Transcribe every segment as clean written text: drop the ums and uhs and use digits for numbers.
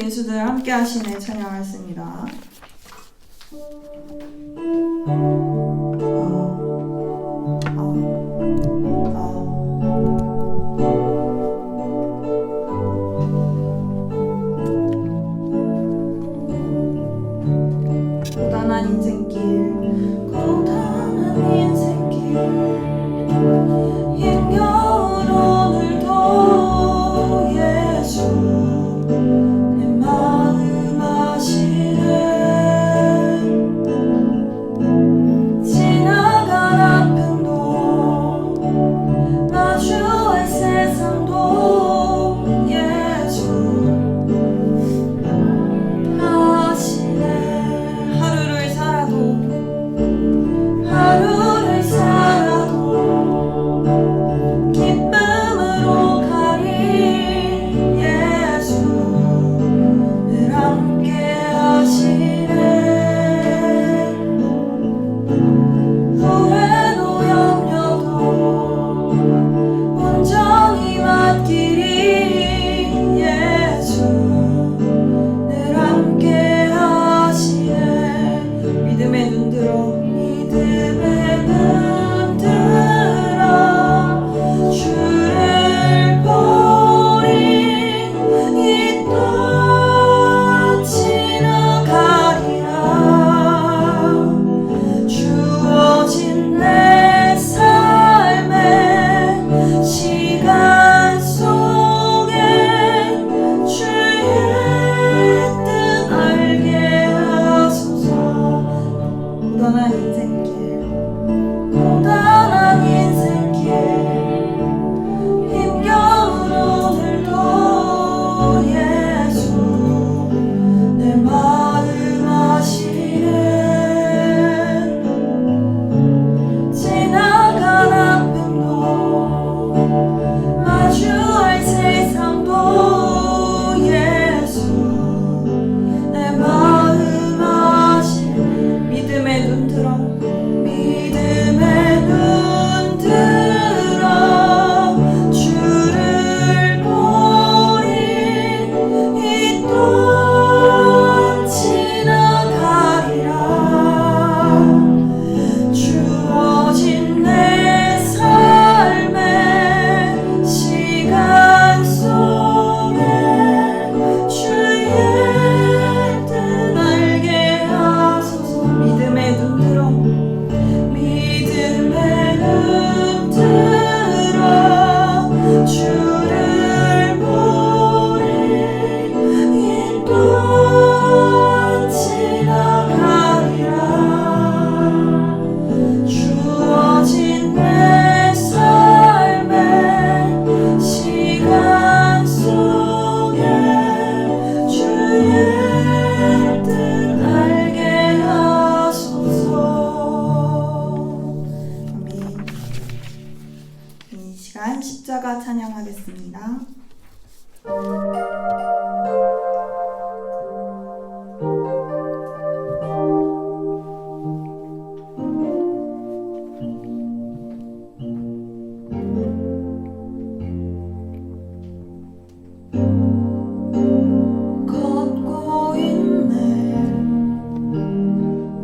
예수들 함께 하시네 찬양하겠습니다. 고단한 인생길 힘겨운 오늘도 예수 내 마음 아시네. 지나간 아픔도 마주할 세상도 예수 아시네. 하루를 살아도 기쁨으로 가리 예수 늘 함께 하시네. 후회도 염려도 온전히 맡기리 예수 늘 함께 하시네. 믿음의 눈 들어 주를 보리. 이 또한 지나가리라. 주어진 내 삶의 시간 속에 주의 뜻 알게 하소서. 고단한 인생길 힘겨운 오늘도 예수 내 마음 아시네. 지나간 아픔도 마주할 세상도 예수 내 마음 아시네. 믿음의 눈 들어 주를 보리. 이 또한 지나가리라. 주어진 내 삶의 시간 속에 주의 뜻 알게 하소서. 믿음의 눈 들어 주를 보리. 이 또한 지나가리라. 주어진 내 삶의 시간 속에 주의 뜻 알게 하소서. 아멘. 이 시간 십자가 찬양하겠습니다. 걷고 있네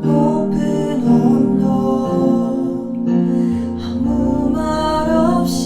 높은 언덕 아무 말 없이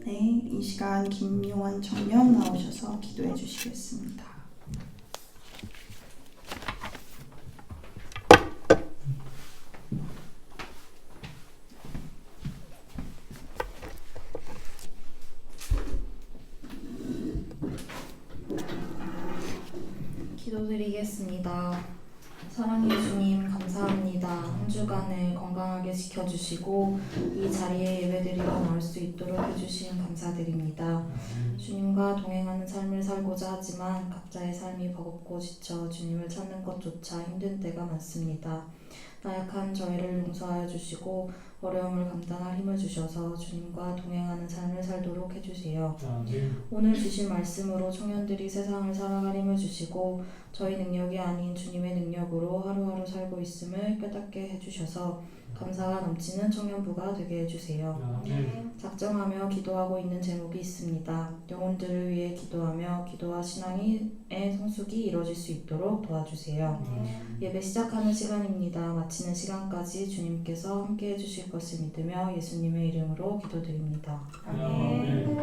네, 이 시간 김용환 청년 나오셔서 기도해 주시겠습니다. 기도드리겠습니다. 사랑해 주님 감사합니다. 한 주간을 건강하게 지켜주시고 이 자리에 예배드리고 나올 수 있도록 해주신 감사드립니다. 주님과 동행하는 삶을 살고자 하지만 각자의 삶이 버겁고 지쳐 주님을 찾는 것조차 힘든 때가 많습니다. 나약한 저희를 용서하여 주시고 어려움을 감당할 힘을 주셔서 주님과 동행하는 삶을 살도록 해주세요. 오늘 주신 말씀으로 청년들이 세상을 살아갈 힘을 주시고 저희 능력이 아닌 주님의 능력으로 하루하루 살고 있음을 깨닫게 해주셔서 감사가 넘치는 청년부가 되게 해주세요. 작정하며 기도하고 있는 제목이 있습니다. 영혼들을 위해 기도하며 기도와 신앙의 성숙이 이루어질 수 있도록 도와주세요. 예배 시작하는 시간입니다. 마치는 시간까지 주님께서 함께 해주실 것을 믿으며 예수님의 이름으로 기도드립니다. 아멘.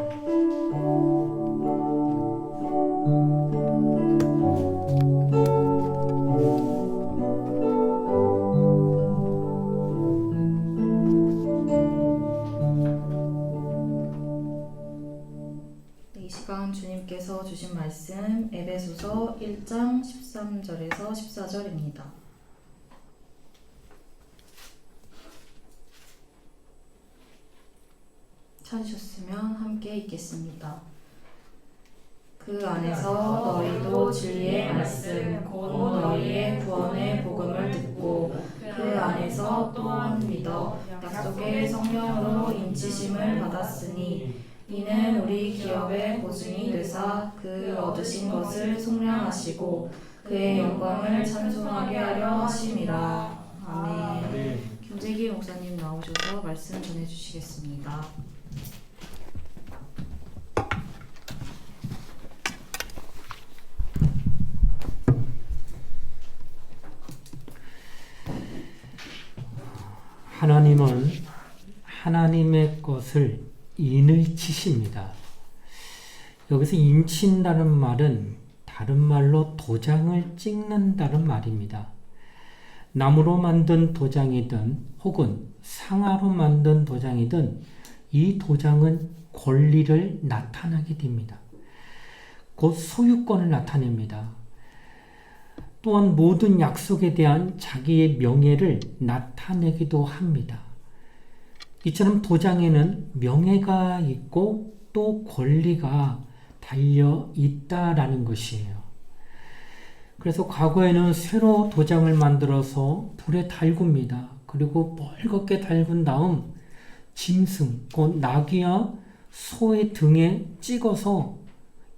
이 시간 주님께서 주신 말씀 에베소서 1장 13절에서 14절입니다. 찾으셨으면 함께 읽겠습니다. 그 안에서 너희도 진리의 말씀 곧 너희의 구원의 복음을 듣고 그 안에서 또한 믿어 약속의 성령으로 인치심을 받았으니 이는 우리 기업의 보증이 되사 그 얻으신 것을 속량하시고 그의 영광을 찬송하게 하려 하심이라. 아멘. 김재기 목사님 나오셔서 말씀 전해주시겠습니다. 하나님은 하나님의 것을 인을 치십니다. 여기서 인친다는 말은 다른 말로 도장을 찍는다는 말입니다. 나무로 만든 도장이든 혹은 상아로 만든 도장이든 이 도장은 권리를 나타나게 됩니다. 곧 소유권을 나타냅니다. 또한 모든 약속에 대한 자기의 명예를 나타내기도 합니다. 이처럼 도장에는 명예가 있고 또 권리가 달려 있다라는 것이에요. 그래서 과거에는 쇠로 도장을 만들어서 불에 달굽니다. 그리고 멀겋게 달군 다음 짐승, 곧 나귀와 소의 등에 찍어서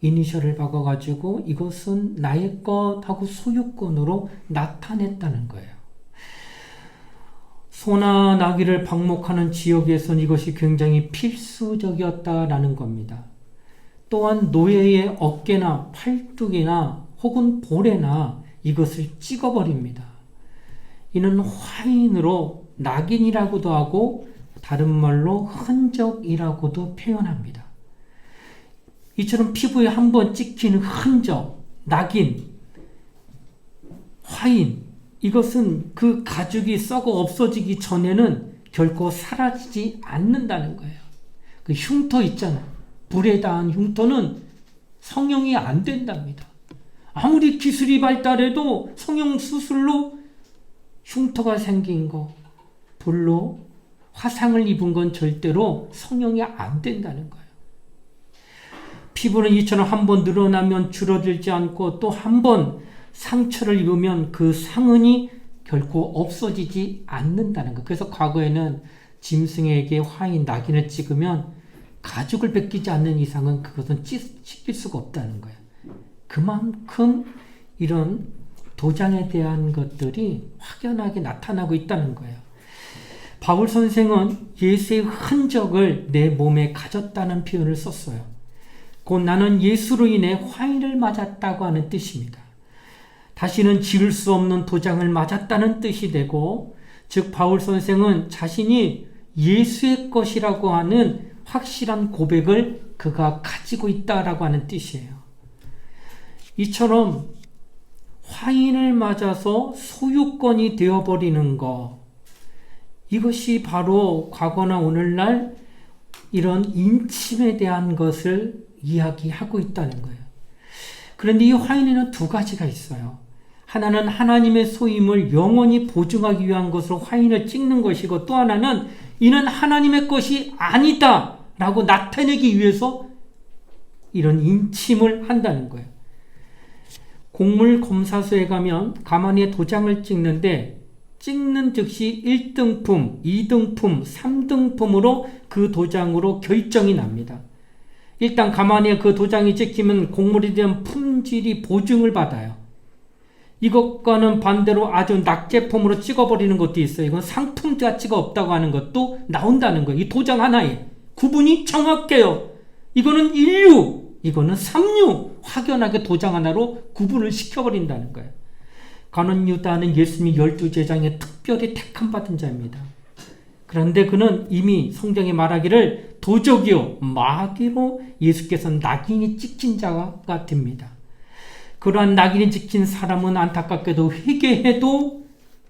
이니셜을 박아가지고 이것은 나의 것 하고 소유권으로 나타냈다는 거예요. 소나 나귀를 방목하는 지역에서는 이것이 굉장히 필수적이었다라는 겁니다. 또한 노예의 어깨나 팔뚝이나 혹은 볼에나 이것을 찍어버립니다. 이는 화인으로 낙인이라고도 하고 다른 말로 흔적이라고도 표현합니다. 이처럼 피부에 한번 찍힌 흔적, 낙인, 화인, 이것은 그 가죽이 썩어 없어지기 전에는 결코 사라지지 않는다는 거예요. 그 흉터 있잖아요. 불에 닿은 흉터는 성형이 안 된답니다. 아무리 기술이 발달해도 성형 수술로 흉터가 생긴 거, 불로 화상을 입은 건 절대로 성형이 안 된다는 거예요. 피부는 이처럼 한번 늘어나면 줄어들지 않고 또 한 번 상처를 입으면 그 상흔이 결코 없어지지 않는다는 것. 그래서 과거에는 짐승에게 화인, 낙인을 찍으면 가죽을 벗기지 않는 이상은 그것은 찢길 수가 없다는 거예요. 그만큼 이런 도장에 대한 것들이 확연하게 나타나고 있다는 거예요. 바울 선생은 예수의 흔적을 내 몸에 가졌다는 표현을 썼어요. 곧 나는 예수로 인해 화인을 맞았다고 하는 뜻입니다. 다시는 지울 수 없는 도장을 맞았다는 뜻이 되고, 즉 바울 선생은 자신이 예수의 것이라고 하는 확실한 고백을 그가 가지고 있다라고 하는 뜻이에요. 이처럼 화인을 맞아서 소유권이 되어버리는 것, 이것이 바로 과거나 오늘날 이런 인침에 대한 것을 이야기하고 있다는 거예요. 그런데 이 화인에는 두 가지가 있어요. 하나는 하나님의 소임을 영원히 보증하기 위한 것으로 화인을 찍는 것이고, 또 하나는 이는 하나님의 것이 아니다 라고 나타내기 위해서 이런 인침을 한다는 거예요. 곡물검사소에 가면 가만히에 도장을 찍는데, 찍는 즉시 1등품, 2등품, 3등품으로 그 도장으로 결정이 납니다. 일단 가만히에 그 도장이 찍히면 곡물에 대한 품질이 보증을 받아요. 이것과는 반대로 아주 낙제품으로 찍어버리는 것도 있어요. 이건 상품 가치가 없다고 하는 것도 나온다는 거예요. 이 도장 하나에 구분이 정확해요. 이거는 1류, 이거는 3류, 확연하게 도장 하나로 구분을 시켜버린다는 거예요. 가룟 유다는 예수님이 12제자에 특별히 택함받은 자입니다. 그런데 그는 이미 성경에 말하기를 도적이요 마귀로 예수께서 낙인이 찍힌 자가 됩니다. 그러한 낙인이 찍힌 사람은 안타깝게도 회개해도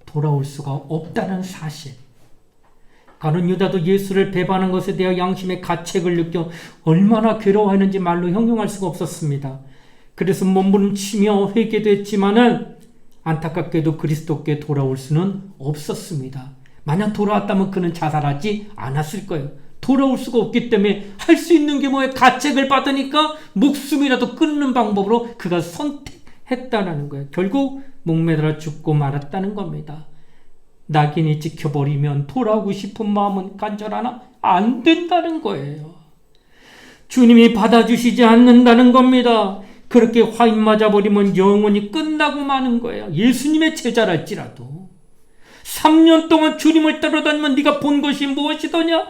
돌아올 수가 없다는 사실. 가룟 유다도 예수를 배반한 것에 대해 양심의 가책을 느껴 얼마나 괴로워했는지 말로 형용할 수가 없었습니다. 그래서 몸부림치며 회개도 했지만은 안타깝게도 그리스도께 돌아올 수는 없었습니다. 만약 돌아왔다면 그는 자살하지 않았을 거예요. 돌아올 수가 없기 때문에 할 수 있는 게 뭐예요? 가책을 받으니까 목숨이라도 끊는 방법으로 그가 선택했다는 거예요. 결국 목매달아 죽고 말았다는 겁니다. 낙인이 찍혀버리면 돌아오고 싶은 마음은 간절하나 안 된다는 거예요. 주님이 받아주시지 않는다는 겁니다. 그렇게 화인 맞아버리면 영원히 끝나고 마는 거예요. 예수님의 제자랄지라도 3년 동안 주님을 따라다니면 네가 본 것이 무엇이더냐?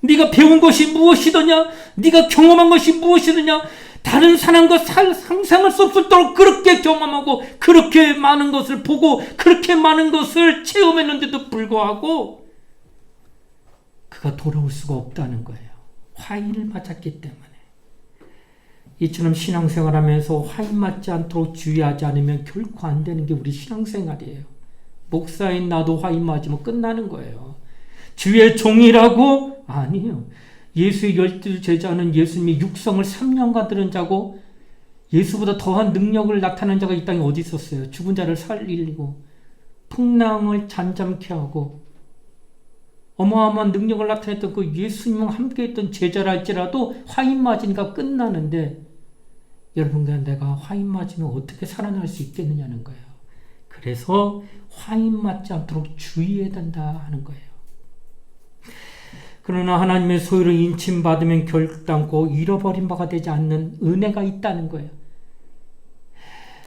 네가 배운 것이 무엇이더냐? 네가 경험한 것이 무엇이더냐? 다른 사람과 상상할 수 없을도록 그렇게 경험하고 그렇게 많은 것을 보고 그렇게 많은 것을 체험했는데도 불구하고 그가 돌아올 수가 없다는 거예요. 화인을 맞았기 때문에. 이처럼 신앙생활하면서 화인 맞지 않도록 주의하지 않으면 결코 안 되는 게 우리 신앙생활이에요. 목사인 나도 화인 맞으면 끝나는 거예요. 주의 종이라고? 아니에요. 예수의 12제자는 예수님이 육성을 3년간 들은 자고 예수보다 더한 능력을 나타낸 자가 이 땅에 어디 있었어요. 죽은 자를 살리고 풍랑을 잠잠케 하고 어마어마한 능력을 나타냈던 그 예수님과 함께 했던 제자랄지라도 화인 맞으니까 끝나는데, 여러분과 내가 화인 맞으면 어떻게 살아날 수 있겠느냐는 거예요. 그래서 화인 맞지 않도록 주의해야 된다 하는 거예요. 그러나 하나님의 소유를 인침받으면 결단코 잃어버린 바가 되지 않는 은혜가 있다는 거예요.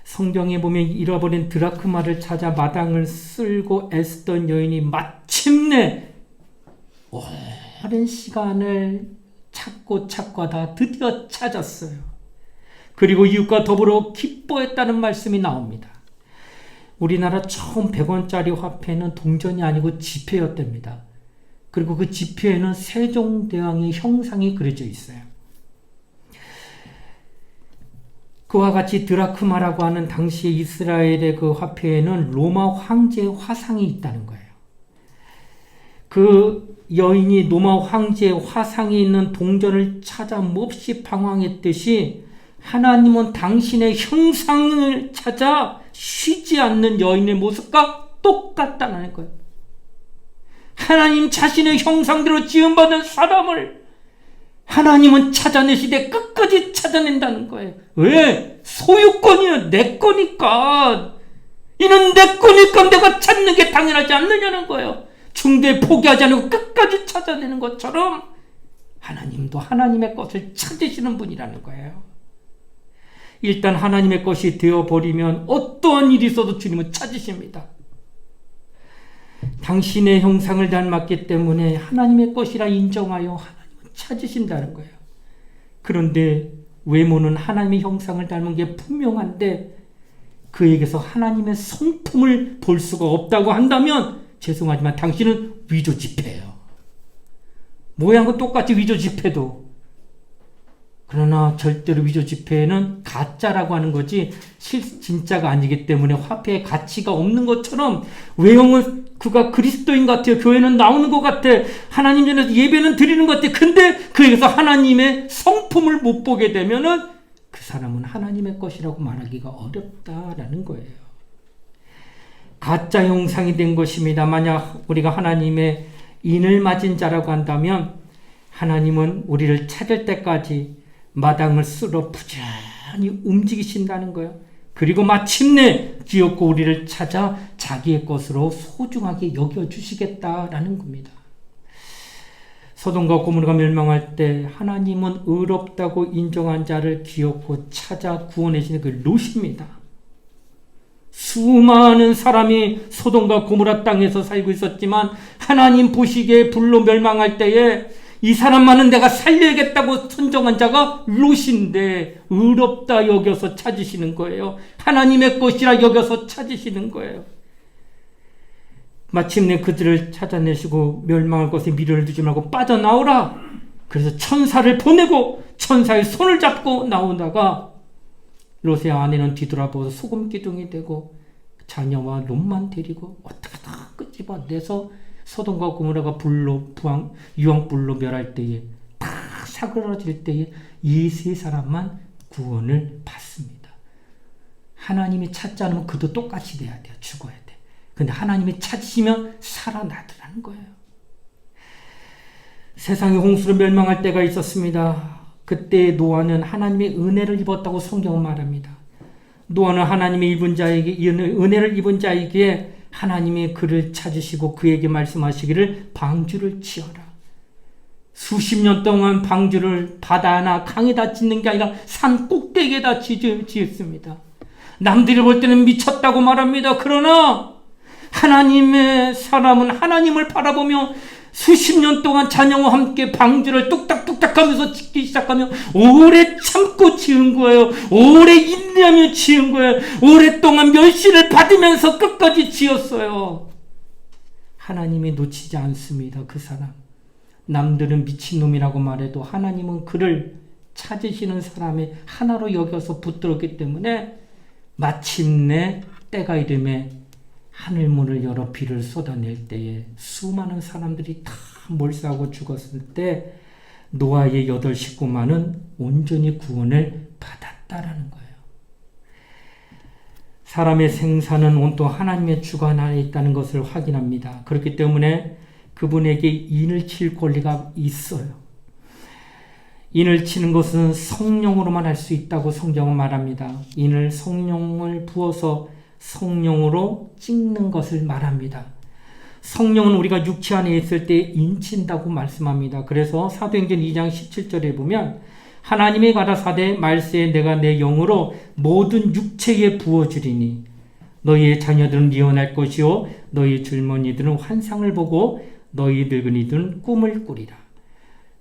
성경에 보면 잃어버린 드라크마를 찾아 마당을 쓸고 애쓰던 여인이 마침내 오랜 시간을 찾고 찾고하다 드디어 찾았어요. 그리고 이웃과 더불어 기뻐했다는 말씀이 나옵니다. 우리나라 처음 100원짜리 화폐는 동전이 아니고 지폐였답니다. 그리고 그 지폐에는 세종대왕의 형상이 그려져 있어요. 그와 같이 드라크마라고 하는 당시 이스라엘의 그 화폐에는 로마 황제의 화상이 있다는 거예요. 그 여인이 로마 황제의 화상이 있는 동전을 찾아 몹시 방황했듯이 하나님은 당신의 형상을 찾아 쉬지 않는 여인의 모습과 똑같다는 거예요. 하나님 자신의 형상대로 지음받은 사람을 하나님은 찾아내시되 끝까지 찾아낸다는 거예요. 왜? 소유권이에요. 내 거니까. 이는 내 거니까 내가 찾는 게 당연하지 않느냐는 거예요. 중도에 포기하지 않고 끝까지 찾아내는 것처럼 하나님도 하나님의 것을 찾으시는 분이라는 거예요. 일단 하나님의 것이 되어버리면 어떠한 일이 있어도 주님은 찾으십니다. 당신의 형상을 닮았기 때문에 하나님의 것이라 인정하여 하나님은 찾으신다는 거예요. 그런데 외모는 하나님의 형상을 닮은 게 분명한데 그에게서 하나님의 성품을 볼 수가 없다고 한다면 죄송하지만 당신은 위조지폐예요. 모양은 똑같이 위조 지폐도. 그러나 절대로 위조 지폐는 가짜라고 하는 거지 진짜가 아니기 때문에 화폐에 가치가 없는 것처럼 외형은 그가 그리스도인 같아요. 교회는 나오는 것 같아. 하나님 전에서 예배는 드리는 것 같아. 근데 그에게서 하나님의 성품을 못 보게 되면은 그 사람은 하나님의 것이라고 말하기가 어렵다라는 거예요. 가짜 형상이 된 것입니다. 만약 우리가 하나님의 인을 맞은 자라고 한다면 하나님은 우리를 찾을 때까지 마당을 쓸어 부지런히 움직이신다는 거예요. 그리고 마침내 기어코 우리를 찾아 자기의 것으로 소중하게 여겨주시겠다라는 겁니다. 소돔과 고모라가 멸망할 때 하나님은 의롭다고 인정한 자를 기어코 찾아 구원해주는 그 롯입니다. 수많은 사람이 소돔과 고모라 땅에서 살고 있었지만 하나님 보시기에 불로 멸망할 때에 이 사람만은 내가 살려야겠다고 선정한 자가 롯인데 의롭다 여겨서 찾으시는 거예요. 하나님의 것이라 여겨서 찾으시는 거예요. 마침내 그들을 찾아내시고 멸망할 것에 미련을 두지 말고 빠져나오라. 그래서 천사를 보내고 천사의 손을 잡고 나오다가 롯의 아내는 뒤돌아보고 소금 기둥이 되고 자녀와 롯만 데리고 어떻게 다 끄집어내서 소돔과 고모라가 불로 유황불로 멸할 때에 다 사그라질 때에 이 세 사람만 구원을 받습니다. 하나님이 찾지 않으면 그도 똑같이 돼야 돼요. 죽어야 돼. 근데 하나님이 찾으시면 살아나더라는 거예요. 세상이 홍수로 멸망할 때가 있었습니다. 그때 노아는 하나님의 은혜를 입었다고 성경은 말합니다. 노아는 하나님의 은혜를 입은 자에게 하나님이 그를 찾으시고 그에게 말씀하시기를 방주를 지어라. 수십 년 동안 방주를 바다나 강에다 짓는 게 아니라 산 꼭대기에다 지었습니다. 남들이 볼 때는 미쳤다고 말합니다. 그러나 하나님의 사람은 하나님을 바라보며 수십 년 동안 자녀와 함께 방주를 뚝딱뚝딱 하면서 짓기 시작하며 오래 참고 지은 거예요. 오래 인내하며 지은 거예요. 오랫동안 멸시를 받으면서 끝까지 지었어요. 하나님이 놓치지 않습니다. 그 사람. 남들은 미친놈이라고 말해도 하나님은 그를 찾으시는 사람의 하나로 여겨서 붙들었기 때문에 마침내 때가 이름에 하늘문을 열어 비를 쏟아낼 때에 수많은 사람들이 다 몰수하고 죽었을 때 노아의 8 식구만은 온전히 구원을 받았다라는 거예요. 사람의 생사는 온통 하나님의 주관 안에 있다는 것을 확인합니다. 그렇기 때문에 그분에게 인을 칠 권리가 있어요. 인을 치는 것은 성령으로만 할 수 있다고 성경은 말합니다. 인을 성령을 부어서 성령으로 찍는 것을 말합니다. 성령은 우리가 육체 안에 있을 때 인친다고 말씀합니다. 그래서 사도행전 2장 17절에 보면 하나님의 가라사대 말세에 내가 내 영으로 모든 육체에 부어주리니 너희의 자녀들은 예언할 것이요 너희 젊은이들은 환상을 보고 너희 늙은이들은 꿈을 꾸리라.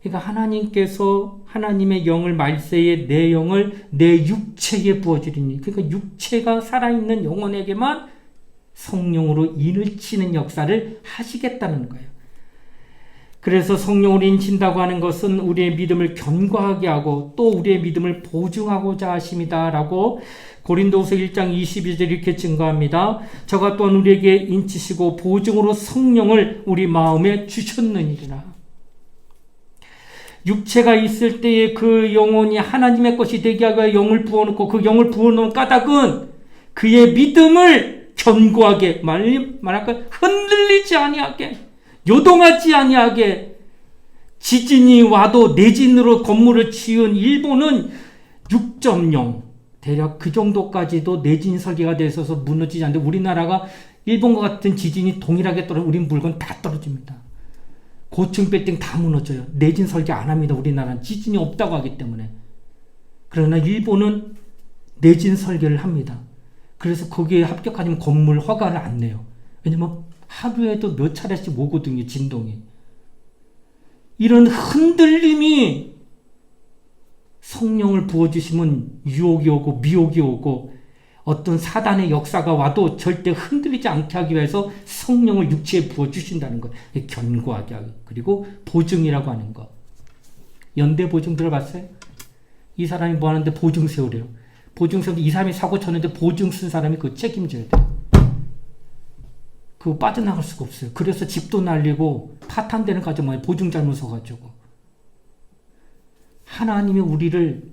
그러니까 하나님께서 하나님의 영을 말세에 내 영을 내 육체에 부어주리니 그러니까 육체가 살아있는 영혼에게만 성령으로 인을 치는 역사를 하시겠다는 거예요. 그래서 성령으로 인친다고 하는 것은 우리의 믿음을 견고하게 하고 또 우리의 믿음을 보증하고자 하심이다 라고 고린도후서 1장 22절 이렇게 증거합니다. 저가 또한 우리에게 인치시고 보증으로 성령을 우리 마음에 주셨느니라. 육체가 있을 때에 그 영혼이 하나님의 것이 되게 하여 영을 부어놓고 그 영을 부어놓은 까닭은 그의 믿음을 견고하게 말할까 흔들리지 아니하게 요동하지 아니하게 지진이 와도 내진으로 건물을 지은 일본은 6.0 대략 그 정도까지도 내진 설계가 돼 있어서 무너지지 않는데 우리나라가 일본과 같은 지진이 동일하게 떨어지면 우리 물건 다 떨어집니다. 고층 빌딩 다 무너져요. 내진 설계 안 합니다. 우리나라는 지진이 없다고 하기 때문에. 그러나 일본은 내진 설계를 합니다. 그래서 거기에 합격하면 건물 허가를 안 내요. 왜냐면 하루에도 몇 차례씩 오거든요. 진동이. 이런 흔들림이 성령을 부어주시면 유혹이 오고 미혹이 오고 어떤 사단의 역사가 와도 절대 흔들리지 않게 하기 위해서 성령을 육체에 부어주신다는 것. 견고하게 하기. 그리고 보증이라고 하는 것. 연대 보증 들어봤어요? 이 사람이 뭐 하는데 보증 세우래요. 보증 세우는데 이 사람이 사고 쳤는데 보증 쓴 사람이 그거 책임져야 돼요. 그거 빠져나갈 수가 없어요. 그래서 집도 날리고 파탄되는 가정만 보증 잘못 서가지고. 하나님이 우리를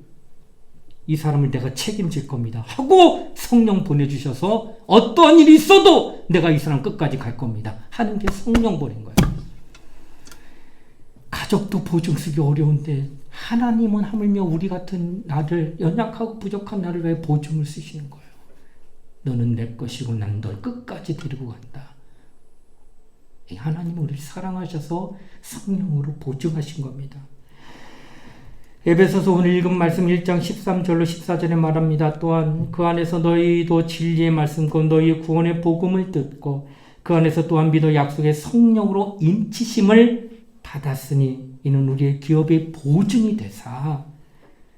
이 사람을 내가 책임질 겁니다 하고 성령 보내주셔서 어떠한 일이 있어도 내가 이 사람 끝까지 갈 겁니다 하는 게 성령 보낸 거예요. 가족도 보증 쓰기 어려운데 하나님은 하물며 우리 같은 나를, 연약하고 부족한 나를 왜 보증을 쓰시는 거예요. 너는 내 것이고 난 널 끝까지 데리고 간다. 하나님은 우리를 사랑하셔서 성령으로 보증하신 겁니다. 에베소서 오늘 읽은 말씀 1장 13절로 14절에 말합니다. 또한 그 안에서 너희도 진리의 말씀과 너희의 구원의 복음을 듣고 그 안에서 또한 믿어 약속의 성령으로 인치심을 받았으니 이는 우리의 기업의 보증이 되사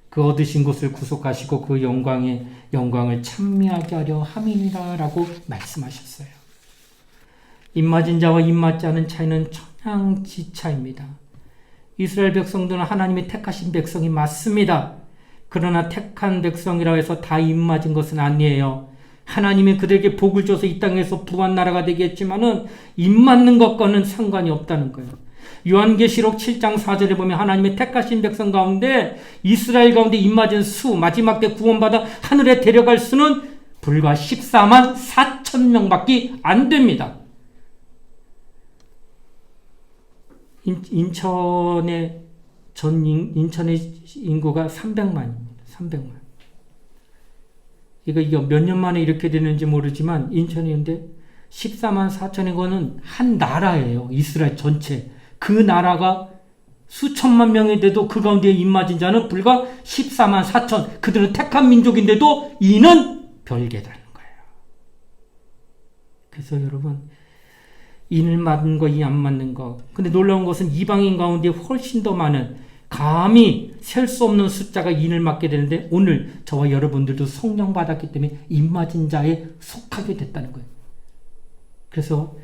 그 얻으신 것을 구속하시고 그 영광을 찬미하게 하려 함이니라 라고 말씀하셨어요. 입맞은 자와 입맞지 않은 차이는 천양지차입니다. 이스라엘 백성들은 하나님이 택하신 백성이 맞습니다. 그러나 택한 백성이라 해서 다 입맞은 것은 아니에요. 하나님이 그들에게 복을 줘서 이 땅에서 부한 나라가 되겠지만은 입맞는 것과는 상관이 없다는 거예요. 요한계시록 7장 4절에 보면 하나님의 택하신 백성 가운데 이스라엘 가운데 입맞은 수, 마지막 때 구원받아 하늘에 데려갈 수는 불과 14만 4천 명밖에 안 됩니다. 인천의 인구가 300만입니다. 300만. 이거 몇 년 만에 이렇게 되는지 모르지만 인천인데 14만 4천인 거는 한 나라예요. 이스라엘 전체. 그 나라가 수천만 명인데도 그 가운데 입맞은 자는 불과 14만 4천. 그들은 택한 민족인데도 이는 별개라는 거예요. 그래서 여러분, 인을 맞는 거, 이 안 맞는 거. 근데 놀라운 것은 이방인 가운데 훨씬 더 많은, 감히 셀 수 없는 숫자가 인을 맞게 되는데 오늘 저와 여러분들도 성령 받았기 때문에 인 맞은 자에 속하게 됐다는 거예요. 그래서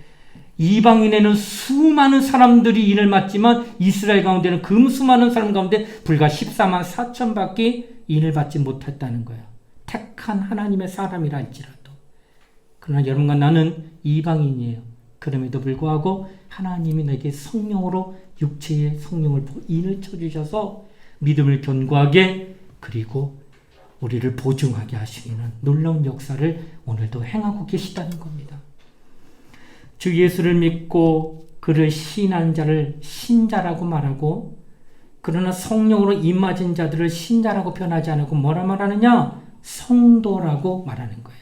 이방인에는 수많은 사람들이 인을 맞지만 이스라엘 가운데는 그 수많은 사람 가운데 불과 14만 4천밖에 인을 받지 못했다는 거예요. 택한 하나님의 사람이라 할지라도. 그러나 여러분과 나는 이방인이에요. 그럼에도 불구하고 하나님이 내게 성령으로 육체의 성령을 인을 쳐주셔서 믿음을 견고하게 그리고 우리를 보증하게 하시는 놀라운 역사를 오늘도 행하고 계시다는 겁니다. 주 예수를 믿고 그를 시인한 자를 신자라고 말하고 그러나 성령으로 임맞은 자들을 신자라고 표현하지 않고 뭐라 말하느냐? 성도라고 말하는 거예요.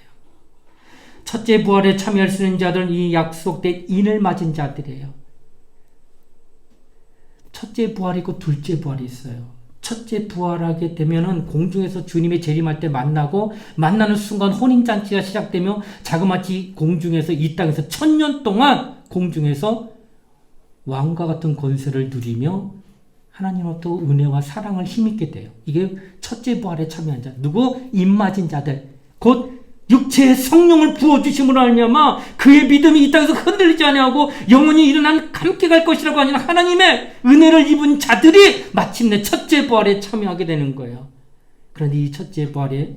첫째 부활에 참여할 수 있는 자들은 이 약속된 인을 맞은 자들이에요. 첫째 부활이 있고 둘째 부활이 있어요. 첫째 부활하게 되면은 공중에서 주님의 재림할 때 만나고 만나는 순간 혼인잔치가 시작되며 자그마치 공중에서 이 땅에서 1000년 동안 공중에서 왕과 같은 권세를 누리며 하나님으로부터 은혜와 사랑을 힘입게 돼요. 이게 첫째 부활에 참여한 자. 누구? 입맞은 자들. 곧 육체의 성령을 부어주심으로 알미암아 그의 믿음이 이 땅에서 흔들리지 아니하고 영원히 일어난 함께 갈 것이라고 아니라 하나님의 은혜를 입은 자들이 마침내 첫째 부활에 참여하게 되는 거예요. 그런데 이 첫째 부활에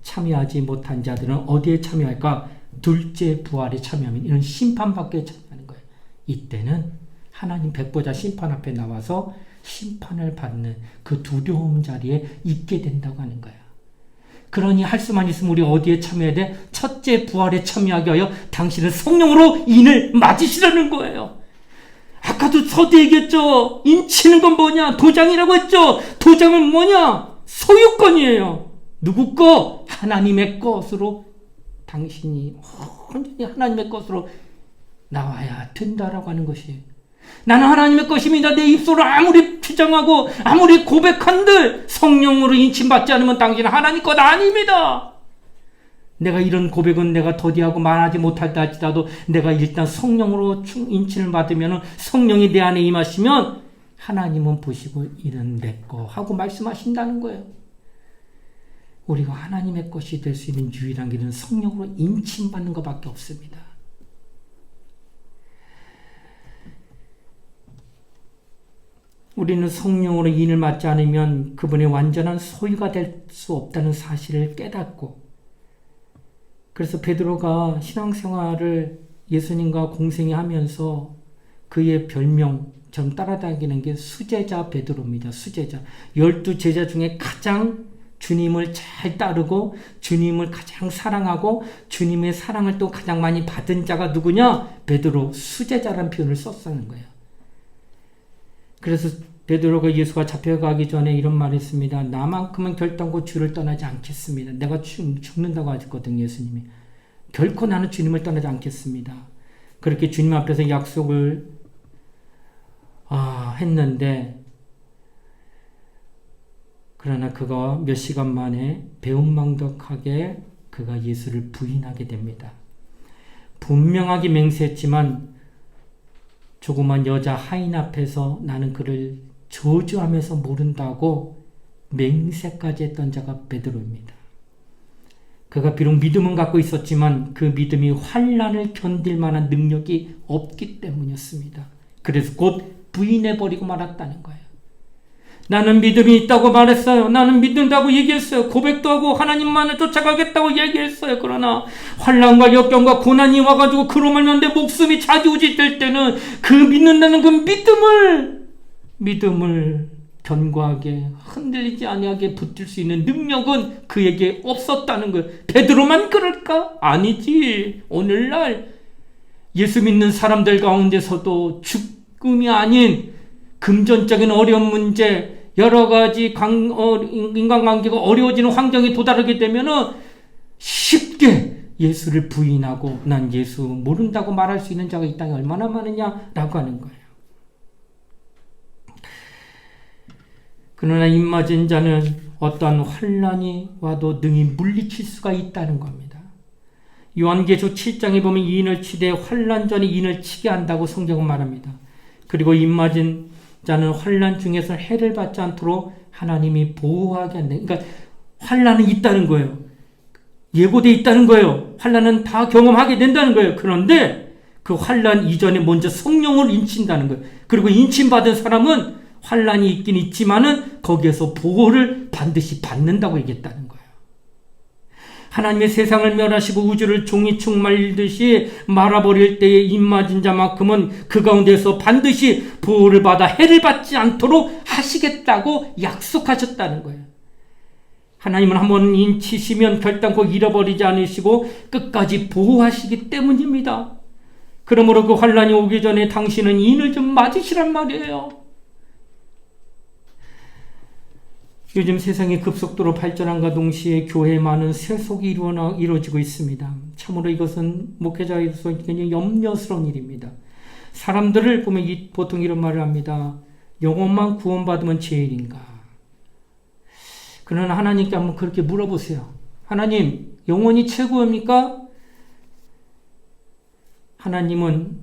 참여하지 못한 자들은 어디에 참여할까? 둘째 부활에 참여하면 이런 심판받게 참여하는 거예요. 이때는 하나님 백보자 심판 앞에 나와서 심판을 받는 그 두려움 자리에 있게 된다고 하는 거예요. 그러니 할 수만 있으면 우리 어디에 참여해야 돼? 첫째 부활에 참여하게 하여 당신은 성령으로 인을 맞으시라는 거예요. 아까도 서두 얘기했죠. 인치는 건 뭐냐? 도장이라고 했죠. 도장은 뭐냐? 소유권이에요. 누구 거? 하나님의 것으로 당신이 완전히 하나님의 것으로 나와야 된다라고 하는 것이에요. 나는 하나님의 것입니다. 내 입술로 아무리 주장하고 아무리 고백한들 성령으로 인침받지 않으면 당신은 하나님 것 아닙니다. 내가 이런 고백은 내가 더디하고 말하지 못할 때 할지라도 내가 일단 성령으로 인침을 받으면 성령이 내 안에 임하시면 하나님은 보시고 이는 내 거 하고 말씀하신다는 거예요. 우리가 하나님의 것이 될 수 있는 유일한 길은 성령으로 인침받는 것밖에 없습니다. 우리는 성령으로 인을 받지 않으면 그분의 완전한 소유가 될 수 없다는 사실을 깨닫고, 그래서 베드로가 신앙생활을 예수님과 공생이 하면서 그의 별명처럼 따라다니는 게 수제자 베드로입니다. 수제자. 12제자 중에 가장 주님을 잘 따르고 주님을 가장 사랑하고 주님의 사랑을 또 가장 많이 받은 자가 누구냐? 베드로, 수제자라는 표현을 썼다는 거예요. 그래서 베드로가 예수가 잡혀가기 전에 이런 말을 했습니다. 나만큼은 결단코 주를 떠나지 않겠습니다. 내가 죽는다고 하셨거든요, 예수님이. 결코 나는 주님을 떠나지 않겠습니다. 그렇게 주님 앞에서 약속을 했는데, 그러나 그가 몇 시간 만에 배은망덕하게 그가 예수를 부인하게 됩니다. 분명하게 맹세했지만 조그만 여자 하인 앞에서 나는 그를 저주하면서 모른다고 맹세까지 했던 자가 베드로입니다. 그가 비록 믿음은 갖고 있었지만 그 믿음이 환난을 견딜 만한 능력이 없기 때문이었습니다. 그래서 곧 부인해버리고 말았다는 거예요. 나는 믿음이 있다고 말했어요. 나는 믿는다고 얘기했어요. 고백도 하고 하나님만을 쫓아가겠다고 얘기했어요. 그러나 환난과 역경과 고난이 와가지고 그로 말면 내 목숨이 좌지우지될 때는 그 믿는다는 그 믿음을 견고하게 흔들리지 아니하게 붙들 수 있는 능력은 그에게 없었다는 거예요. 베드로만 그럴까? 아니지. 오늘날 예수 믿는 사람들 가운데서도 죽음이 아닌 금전적인 어려운 문제, 여러 가지 인간관계가 어려워지는 환경에 도달하게 되면은 쉽게 예수를 부인하고 난 예수 모른다고 말할 수 있는 자가 이 땅에 얼마나 많으냐라고 하는 거예요. 그러나 입맞은 자는 어떠한 환난이 와도 능히 물리칠 수가 있다는 겁니다. 요한계시록 7장에 보면 이인을 치되 환난 전에 이인을 치게 한다고 성경은 말합니다. 그리고 입맞은 자는 환난 중에서 해를 받지 않도록 하나님이 보호하게 한다. 그러니까 환난은 있다는 거예요. 예고돼 있다는 거예요. 환난은 다 경험하게 된다는 거예요. 그런데 그 환난 이전에 먼저 성령을 인친다는 거예요. 그리고 인침받은 사람은 환난이 있긴 있지만은 거기에서 보호를 반드시 받는다고 얘기했다는 거예요. 하나님의 세상을 멸하시고 우주를 종이충 말듯이 말아버릴 때에 입맞은 자만큼은 그 가운데서 반드시 보호를 받아 해를 받지 않도록 하시겠다고 약속하셨다는 거예요. 하나님은 한번 인치시면 결단코 잃어버리지 않으시고 끝까지 보호하시기 때문입니다. 그러므로 그 환난이 오기 전에 당신은 인을 좀 맞으시란 말이에요. 요즘 세상이 급속도로 발전함과 동시에 교회에 많은 세속이 이루어지고 있습니다. 참으로 이것은 목회자로서 굉장히 염려스러운 일입니다. 사람들을 보면 보통 이런 말을 합니다. 영혼만 구원받으면 죄인인가? 그러나 하나님께 한번 그렇게 물어보세요. 하나님, 영혼이 최고입니까? 하나님은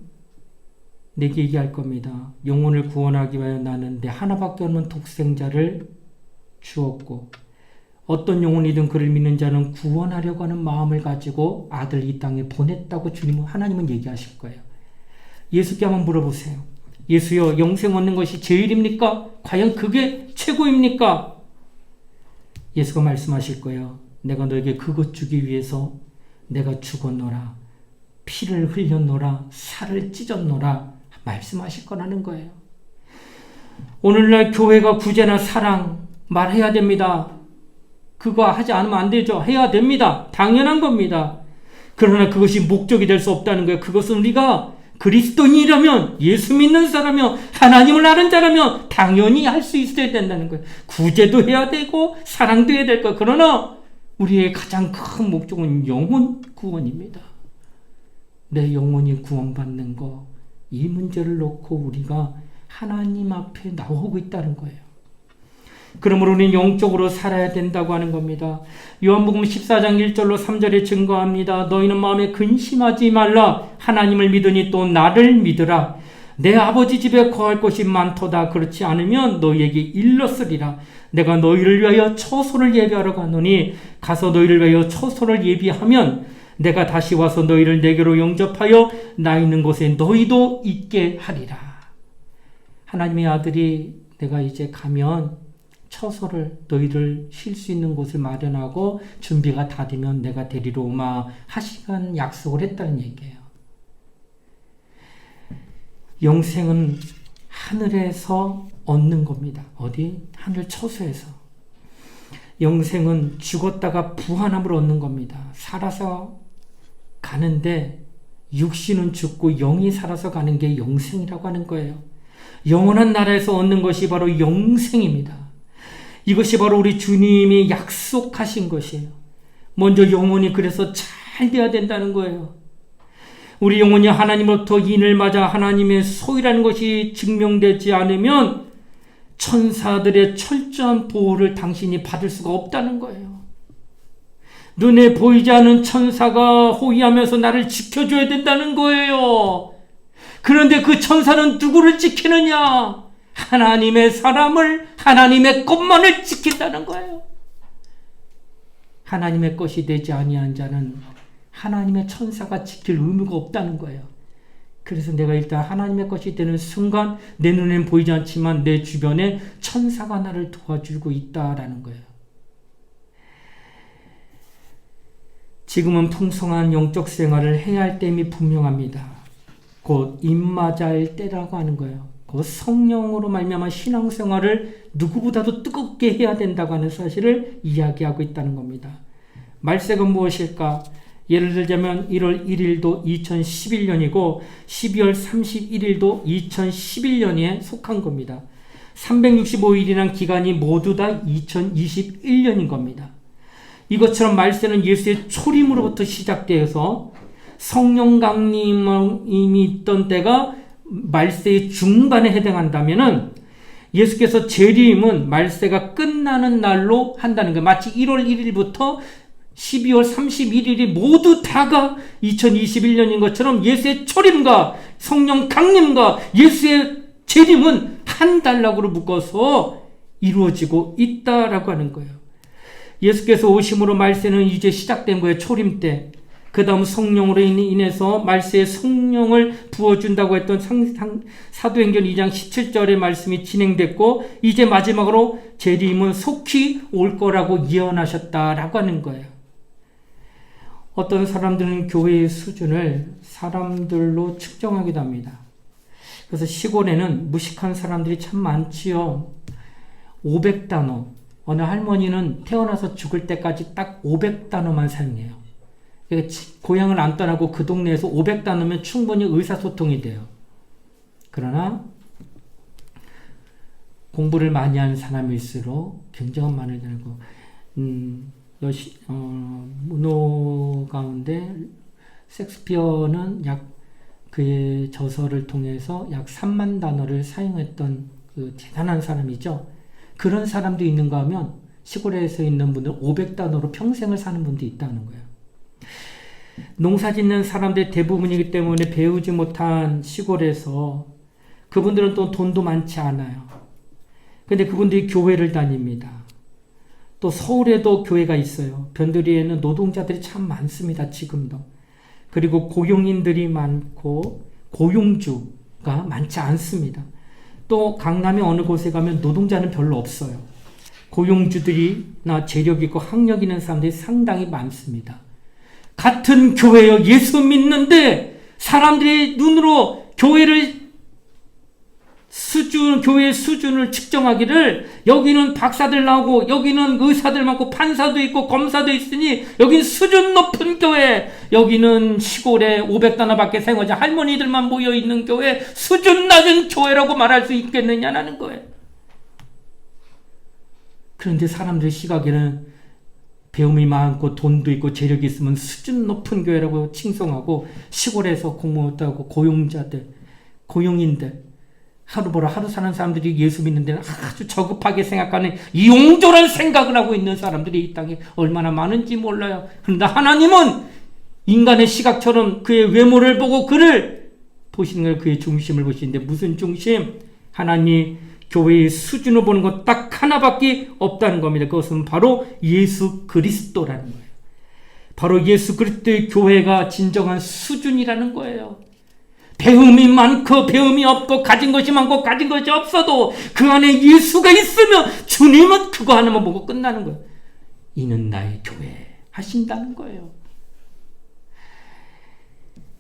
내게 얘기할 겁니다. 영혼을 구원하기 위하여 나는 내 하나밖에 없는 독생자를 주었고 어떤 영혼이든 그를 믿는 자는 구원하려고 하는 마음을 가지고 아들 이 땅에 보냈다고 하나님은 얘기하실 거예요. 예수께 한번 물어보세요. 예수여, 영생 얻는 것이 제일입니까? 과연 그게 최고입니까? 예수가 말씀하실 거예요. 내가 너에게 그것 주기 위해서 내가 죽었노라, 피를 흘렸노라, 살을 찢었노라 말씀하실 거라는 거예요. 오늘날 교회가 구제나 사랑 말해야 됩니다. 그거 하지 않으면 안 되죠. 해야 됩니다. 당연한 겁니다. 그러나 그것이 목적이 될 수 없다는 거예요. 그것은 우리가 그리스도인이라면, 예수 믿는 사람이면, 하나님을 아는 자라면 당연히 할 수 있어야 된다는 거예요. 구제도 해야 되고 사랑도 해야 될 거예요. 그러나 우리의 가장 큰 목적은 영혼 구원입니다. 내 영혼이 구원받는 거, 이 문제를 놓고 우리가 하나님 앞에 나오고 있다는 거예요. 그러므로 우리는 영적으로 살아야 된다고 하는 겁니다. 요한복음 14장 1절로 3절에 증거합니다. 너희는 마음에 근심하지 말라. 하나님을 믿으니 또 나를 믿으라. 내 아버지 집에 거할 곳이 많도다. 그렇지 않으면 너희에게 일렀으리라. 내가 너희를 위하여 처소를 예비하러 가노니 가서 너희를 위하여 처소를 예비하면 내가 다시 와서 너희를 내게로 영접하여 나 있는 곳에 너희도 있게 하리라. 하나님의 아들이 내가 이제 가면 처소를 너희를 쉴 수 있는 곳을 마련하고 준비가 다 되면 내가 데리러 오마 하시간 약속을 했다는 얘기예요. 영생은 하늘에서 얻는 겁니다. 어디? 하늘 처소에서. 영생은 죽었다가 부활함을 얻는 겁니다. 살아서 가는데 육신은 죽고 영이 살아서 가는 게 영생이라고 하는 거예요. 영원한 나라에서 얻는 것이 바로 영생입니다. 이것이 바로 우리 주님이 약속하신 것이에요. 먼저 영혼이 그래서 잘 돼야 된다는 거예요. 우리 영혼이 하나님으로부터 인을 맞아 하나님의 소유라는 것이 증명되지 않으면 천사들의 철저한 보호를 당신이 받을 수가 없다는 거예요. 눈에 보이지 않는 천사가 호위하면서 나를 지켜줘야 된다는 거예요. 그런데 그 천사는 누구를 지키느냐? 하나님의 사람을, 하나님의 것만을 지킨다는 거예요. 하나님의 것이 되지 아니한 자는 하나님의 천사가 지킬 의무가 없다는 거예요. 그래서 내가 일단 하나님의 것이 되는 순간 내 눈에는 보이지 않지만 내 주변에 천사가 나를 도와주고 있다라는 거예요. 지금은 풍성한 영적 생활을 해야 할 때임이 분명합니다. 곧 입맞아일 때라고 하는 거예요. 곧 성령으로 말미암아 신앙생활을 누구보다도 뜨겁게 해야 된다고 하는 사실을 이야기하고 있다는 겁니다. 말세가 무엇일까? 예를 들자면 1월 1일도 2011년이고 12월 31일도 2011년에 속한 겁니다. 365일이라는 기간이 모두 다 2021년인 겁니다. 이것처럼 말세는 예수의 초림으로부터 시작되어서 성령 강림이 있던 때가 말세의 중반에 해당한다면은 예수께서 재림은 말세가 끝나는 날로 한다는 거예요. 마치 1월 1일부터 12월 31일이 모두 다가 2021년인 것처럼 예수의 초림과 성령 강림과 예수의 재림은 한 단락으로 묶어서 이루어지고 있다라고 하는 거예요. 예수께서 오심으로 말세는 이제 시작된 거예요. 초림 때. 그 다음 성령으로 인해서 말세에 성령을 부어준다고 했던 사도행전 2장 17절의 말씀이 진행됐고 이제 마지막으로 재림은 속히 올 거라고 예언하셨다라고 하는 거예요. 어떤 사람들은 교회의 수준을 사람들로 측정하기도 합니다. 그래서 시골에는 무식한 사람들이 참 많지요. 500단어. 어느 할머니는 태어나서 죽을 때까지 딱 500단어만 사용해요. 고향을 안 떠나고 그 동네에서 500단어면 충분히 의사소통이 돼요. 그러나 공부를 많이 하는 사람일수록 굉장히 많이 되고 문호 가운데 섹스피어는 약 그의 저서를 통해서 약 3만 단어를 사용했던 그 대단한 사람이죠. 그런 사람도 있는가 하면 시골에서 있는 분들 500단어로 평생을 사는 분도 있다는 거예요. 농사 짓는 사람들 대부분이기 때문에 배우지 못한 시골에서 그분들은 또 돈도 많지 않아요. 근데 그분들이 교회를 다닙니다. 또 서울에도 교회가 있어요. 변두리에는 노동자들이 참 많습니다. 지금도. 그리고 고용인들이 많고 고용주가 많지 않습니다. 또 강남의 어느 곳에 가면 노동자는 별로 없어요. 고용주들이나 재력 있고 학력 있는 사람들이 상당히 많습니다. 같은 교회요. 예수 믿는데 사람들이 눈으로 교회의 수준을 측정하기를 여기는 박사들 나오고 여기는 의사들 많고 판사도 있고 검사도 있으니 여기는 수준 높은 교회, 여기는 시골에 500단어밖에 사용하지 할머니들만 모여있는 교회, 수준 낮은 교회라고 말할 수 있겠느냐는 거예요. 그런데 사람들의 시각에는 배움이 많고 돈도 있고 재력이 있으면 수준 높은 교회라고 칭송하고 시골에서 공부 못하고 고용자들, 고용인들 하루 사는 사람들이 예수 믿는 데는 아주 저급하게 생각하는 이용졸한 생각을 하고 있는 사람들이 이 땅에 얼마나 많은지 몰라요. 그런데 하나님은 인간의 시각처럼 그의 외모를 보고 그를 보시는 걸 그의 중심을 보시는데 무슨 중심? 하나님 교회의 수준을 보는 것 딱 하나밖에 없다는 겁니다. 그것은 바로 예수 그리스도라는 거예요. 바로 예수 그리스도의 교회가 진정한 수준이라는 거예요. 배움이 많고 배움이 없고 가진 것이 많고 가진 것이 없어도 그 안에 예수가 있으면 주님은 그거 하나만 보고 끝나는 거예요. 이는 나의 교회 하신다는 거예요.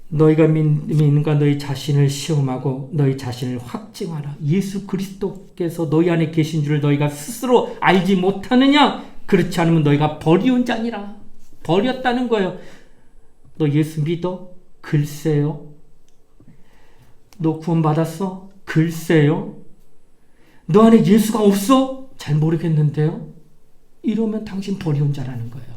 너희가 믿는가 너희 자신을 시험하고 너희 자신을 확증하라. 예수 그리스도께서 너희 안에 계신 줄 너희가 스스로 알지 못하느냐? 그렇지 않으면 너희가 버리운 자니라. 버렸다는 거예요. 너 예수 믿어? 글쎄요. 너 구원 받았어? 글쎄요. 너 안에 예수가 없어? 잘 모르겠는데요. 이러면 당신 버리운 자라는 거예요.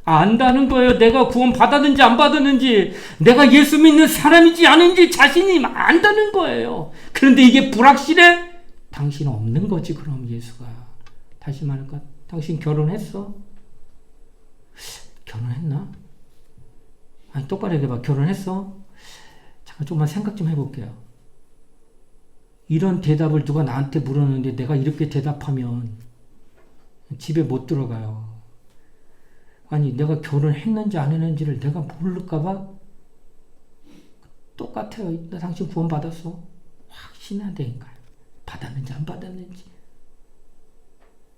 안다는 거예요. 내가 구원 받았는지 안 받았는지, 내가 예수 믿는 사람인지 아닌지 자신이 안다는 거예요. 그런데 이게 불확실해? 당신 없는 거지. 그럼 예수가. 다시 말할까? 당신 결혼했어? 결혼했나? 아니 똑바로 얘기해봐. 결혼했어? 잠깐 좀만 생각 좀 해볼게요. 이런 대답을 누가 나한테 물었는데 내가 이렇게 대답하면 집에 못 들어가요. 아니 내가 결혼했는지 안 했는지를 내가 모를까봐 똑같아요. 나 당신 구원 받았어? 확신한다니까요. 받았는지 안 받았는지.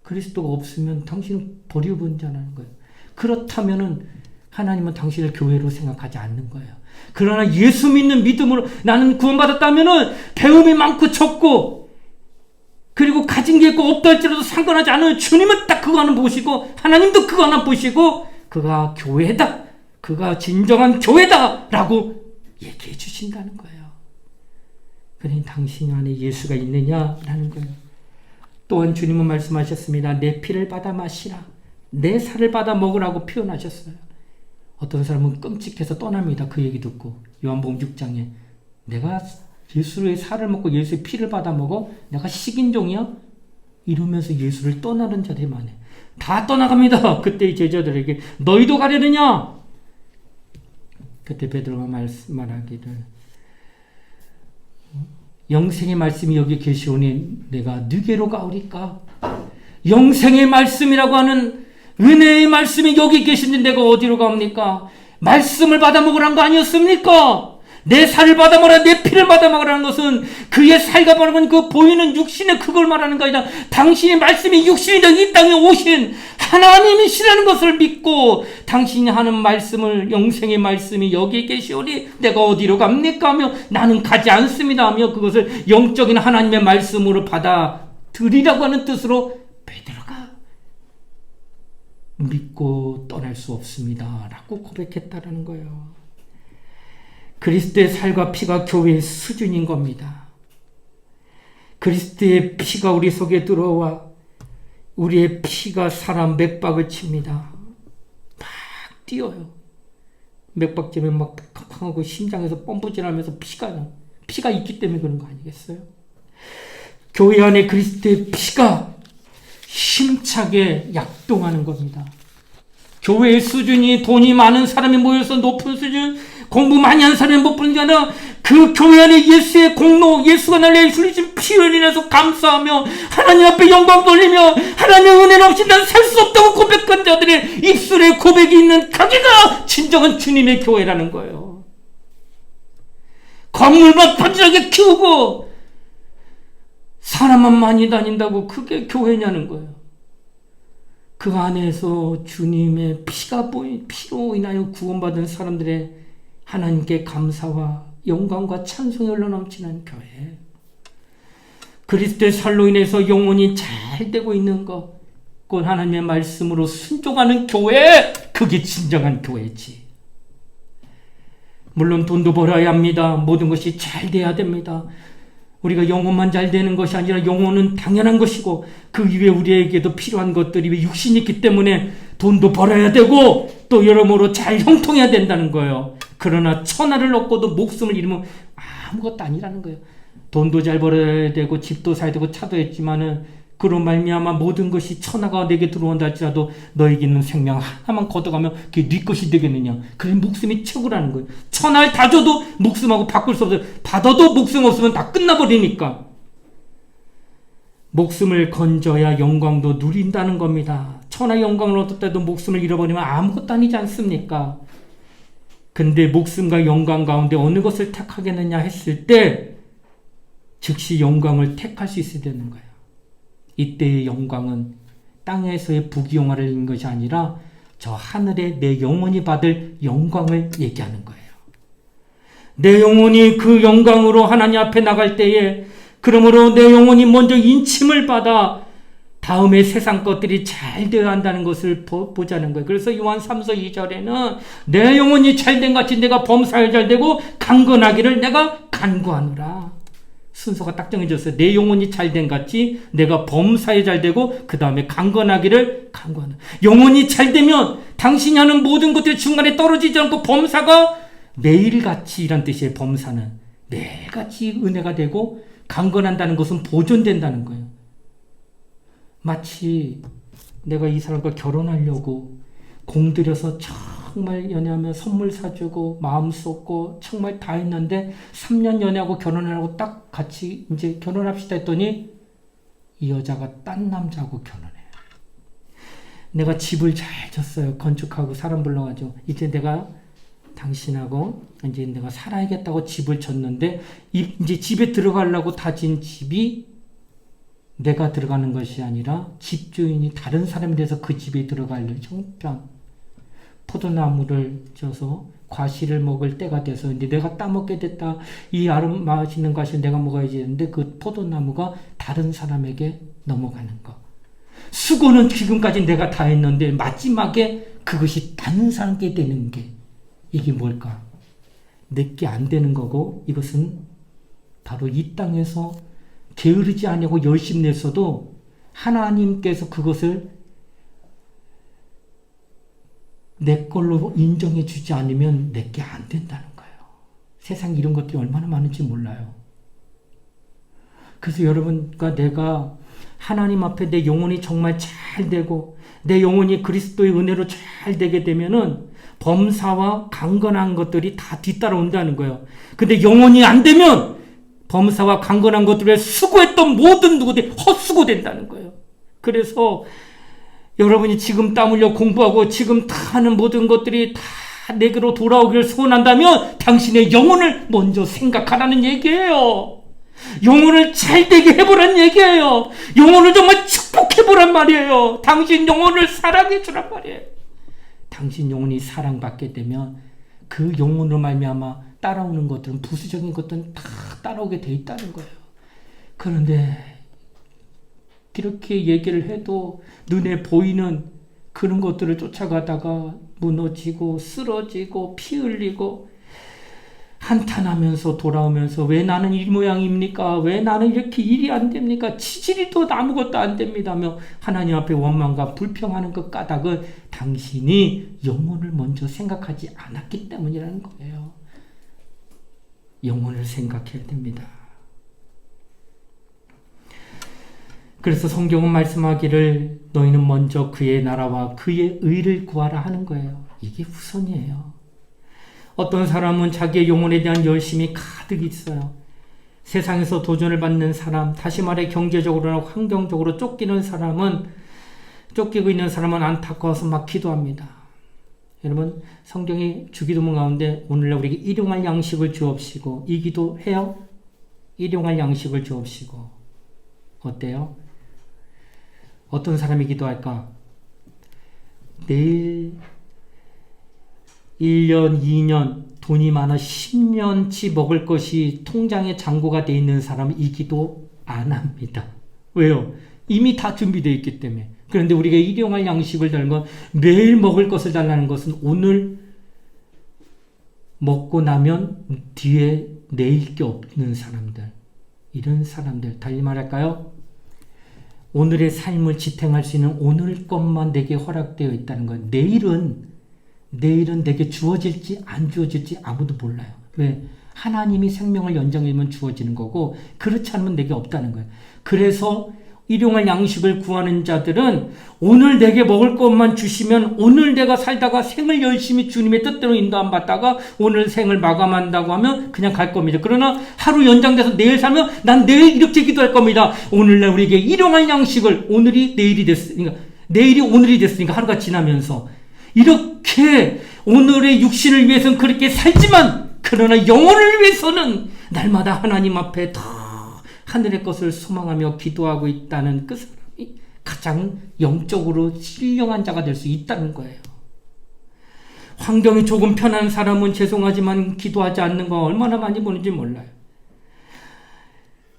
그리스도가 없으면 당신은 버려본 자라는 거예요. 그렇다면은 하나님은 당신을 교회로 생각하지 않는 거예요. 그러나 예수 믿는 믿음으로 나는 구원받았다면은 배움이 많고 적고 그리고 가진 게 있고 없다 할지라도 상관하지 않아요. 주님은 딱 그거 하나 보시고 하나님도 그거 하나 보시고 그가 교회다. 그가 진정한 교회다 라고 얘기해 주신다는 거예요. 그러니 당신 안에 예수가 있느냐라는 거예요. 또한 주님은 말씀하셨습니다. 내 피를 받아 마시라. 내 살을 받아 먹으라고 표현하셨어요. 어떤 사람은 끔찍해서 떠납니다. 그 얘기 듣고. 요한복음 6장에 내가 예수의 살을 먹고 예수의 피를 받아 먹어? 내가 식인종이야? 이러면서 예수를 떠나는 자들이 많아요. 다 떠나갑니다. 그때 제자들에게 너희도 가려느냐? 그때 베드로가 말하기를 영생의 말씀이 여기 계시오니 내가 누게로 가오리까? 영생의 말씀이라고 하는 은혜의 말씀이 여기 계신데 내가 어디로 갑니까? 말씀을 받아 먹으라는 거 아니었습니까? 내 살을 받아 먹으라, 내 피를 받아 먹으라는 것은 그의 살과 바르는 그 보이는 육신의 그걸 말하는 거 아니라 당신의 말씀이 육신이 되어 이 땅에 오신 하나님이시라는 것을 믿고 당신이 하는 말씀을 영생의 말씀이 여기 계시오니 내가 어디로 갑니까? 하며 나는 가지 않습니다 하며 그것을 영적인 하나님의 말씀으로 받아들이라고 하는 뜻으로 베드로가 믿고 떠날 수 없습니다 라고 고백했다라는 거예요. 그리스도의 살과 피가 교회의 수준인 겁니다. 그리스도의 피가 우리 속에 들어와 우리의 피가 사람 맥박을 칩니다. 막 뛰어요. 맥박 때문에 막 팡팡하고 심장에서 펌프질하면서 피가 있기 때문에 그런 거 아니겠어요? 교회 안에 그리스도의 피가 힘차게 약동하는 겁니다. 교회의 수준이 돈이 많은 사람이 모여서 높은 수준, 공부 많이 한 사람이 못 보는 게 아니라 그 교회 안에 예수의 공로, 예수가 날려 흘리신 피로 인해서 감사하며 하나님 앞에 영광 돌리며 하나님의 은혜는 없이 난 살 수 없다고 고백한 자들의 입술에 고백이 있는 가게가 진정한 주님의 교회라는 거예요. 건물만 번지하게 키우고 사람만 많이 다닌다고 그게 교회냐는 거예요. 그 안에서 주님의 피로 인하여 구원받은 사람들의 하나님께 감사와 영광과 찬송이 흘러넘치는 교회. 그리스도의 살로 인해서 영혼이 잘 되고 있는 것, 그건 하나님의 말씀으로 순종하는 교회, 그게 진정한 교회지. 물론 돈도 벌어야 합니다. 모든 것이 잘 돼야 됩니다. 우리가 영혼만 잘 되는 것이 아니라 영혼은 당연한 것이고 그 이외에 우리에게도 필요한 것들이 육신이 있기 때문에 돈도 벌어야 되고 또 여러모로 잘 형통해야 된다는 거예요. 그러나 천하를 얻고도 목숨을 잃으면 아무것도 아니라는 거예요. 돈도 잘 벌어야 되고 집도 사야 되고 차도 했지만은 그로 말미암아 모든 것이 천하가 내게 들어온다 할지라도 너에게 있는 생명 하나만 걷어가면 그게 네 것이 되겠느냐. 그래 목숨이 최고라는 거예요. 천하를 다 줘도 목숨하고 바꿀 수 없어요. 받아도 목숨 없으면 다 끝나버리니까. 목숨을 건져야 영광도 누린다는 겁니다. 천하 영광을 얻을 때도 목숨을 잃어버리면 아무것도 아니지 않습니까? 근데 목숨과 영광 가운데 어느 것을 택하겠느냐 했을 때 즉시 영광을 택할 수 있어야 되는 거예요. 이때의 영광은 땅에서의 부귀영화를 잃는 것이 아니라 저 하늘에 내 영혼이 받을 영광을 얘기하는 거예요. 내 영혼이 그 영광으로 하나님 앞에 나갈 때에 그러므로 내 영혼이 먼저 인침을 받아 다음에 세상 것들이 잘 되어야 한다는 것을 보자는 거예요. 그래서 요한 3서 2절에는 내 영혼이 잘된 같이 내가 범사에 잘되고 강건하기를 내가 간구하노라. 순서가 딱 정해졌어요. 내 영혼이 잘된 같이 내가 범사에 잘되고 그 다음에 강건하기를 간구하노라. 영혼이 잘되면 당신이 하는 모든 것들이 중간에 떨어지지 않고 범사가 매일같이 이란 뜻이에요. 범사는 매일같이 은혜가 되고 강건한다는 것은 보존된다는 거예요. 마치 내가 이 사람과 결혼하려고 공들여서 정말 연애하며 선물 사주고 마음 쏟고 정말 다 했는데 3년 연애하고 결혼하고 딱 같이 이제 결혼합시다 했더니 이 여자가 딴 남자하고 결혼해요. 내가 집을 잘 졌어요. 건축하고 사람 불러가지고 이제 내가 당신하고 이제 내가 살아야겠다고 집을 졌는데 이제 집에 들어가려고 다진 집이 내가 들어가는 것이 아니라 집주인이 다른 사람이 돼서 그 집에 들어갈 형편. 포도나무를 져서 과실을 먹을 때가 돼서 이제 내가 따먹게 됐다. 이 아름 맛있는 과실 내가 먹어야지 했는데 그 포도나무가 다른 사람에게 넘어가는 거. 수고는 지금까지 내가 다 했는데 마지막에 그것이 다른 사람께 되는 게 이게 뭘까? 내게 안 되는 거고 이것은 바로 이 땅에서 게으르지 않냐고 열심히 냈어도 하나님께서 그것을 내 걸로 인정해 주지 않으면 내게 안 된다는 거예요. 세상에 이런 것들이 얼마나 많은지 몰라요. 그래서 여러분과 내가 하나님 앞에 내 영혼이 정말 잘 되고 내 영혼이 그리스도의 은혜로 잘 되게 되면은 범사와 강건한 것들이 다 뒤따라온다는 거예요. 근데 영혼이 안 되면 범사와 강건한 것들에 수고했던 모든 누구들이 헛수고 된다는 거예요. 그래서 여러분이 지금 땀 흘려 공부하고 지금 다 하는 모든 것들이 다 내게로 돌아오기를 소원한다면 당신의 영혼을 먼저 생각하라는 얘기예요. 영혼을 잘되게 해보란 얘기예요. 영혼을 정말 축복해보란 말이에요. 당신 영혼을 사랑해주란 말이에요. 당신 영혼이 사랑받게 되면 그 영혼으로 말미암아 따라오는 것들은 부수적인 것들은 다 따라오게 돼 있다는 거예요. 그런데 그렇게 얘기를 해도 눈에 보이는 그런 것들을 쫓아가다가 무너지고 쓰러지고 피 흘리고 한탄하면서 돌아오면서 왜 나는 이 모양입니까? 왜 나는 이렇게 일이 안 됩니까? 치질이도 아무것도 안 됩니다며 하나님 앞에 원망과 불평하는 그 까닭은 당신이 영혼을 먼저 생각하지 않았기 때문이라는 거예요. 영혼을 생각해야 됩니다. 그래서 성경은 말씀하기를 너희는 먼저 그의 나라와 그의 의를 구하라 하는 거예요. 이게 우선이에요. 어떤 사람은 자기의 영혼에 대한 열심이 가득 있어요. 세상에서 도전을 받는 사람, 다시 말해 경제적으로나 환경적으로 쫓기고 있는 사람은 안타까워서 막 기도합니다. 여러분 성경이 주기도문 가운데 오늘날 우리에게 일용할 양식을 주옵시고 이 기도 해요? 일용할 양식을 주옵시고 어때요? 어떤 사람이 기도할까? 내일 1년, 2년 돈이 많아 10년치 먹을 것이 통장에 잔고가 돼 있는 사람은 이 기도 안 합니다. 왜요? 이미 다 준비되어 있기 때문에. 그런데 우리가 일용할 양식을 달라는 건 매일 먹을 것을 달라는 것은 오늘 먹고 나면 뒤에 내일 게 없는 사람들, 이런 사람들, 달리 말할까요? 오늘의 삶을 지탱할 수 있는 오늘 것만 내게 허락되어 있다는 건 내일은 내게 주어질지 안 주어질지 아무도 몰라요. 왜? 하나님이 생명을 연장하면 주어지는 거고 그렇지 않으면 내게 없다는 거예요. 그래서 일용할 양식을 구하는 자들은 오늘 내게 먹을 것만 주시면 오늘 내가 살다가 생을 열심히 주님의 뜻대로 인도함 받다가 오늘 생을 마감한다고 하면 그냥 갈 겁니다. 그러나 하루 연장돼서 내일 살면 난 내일 이렇게 기도할 겁니다. 오늘날 우리에게 일용할 양식을, 오늘이 내일이 됐으니까, 내일이 오늘이 됐으니까 하루가 지나면서 이렇게 오늘의 육신을 위해서는 그렇게 살지만 그러나 영혼을 위해서는 날마다 하나님 앞에 더 하늘의 것을 소망하며 기도하고 있다는 그 사람이 가장 영적으로 신령한 자가 될 수 있다는 거예요. 환경이 조금 편한 사람은 죄송하지만 기도하지 않는 거 얼마나 많이 보는지 몰라요.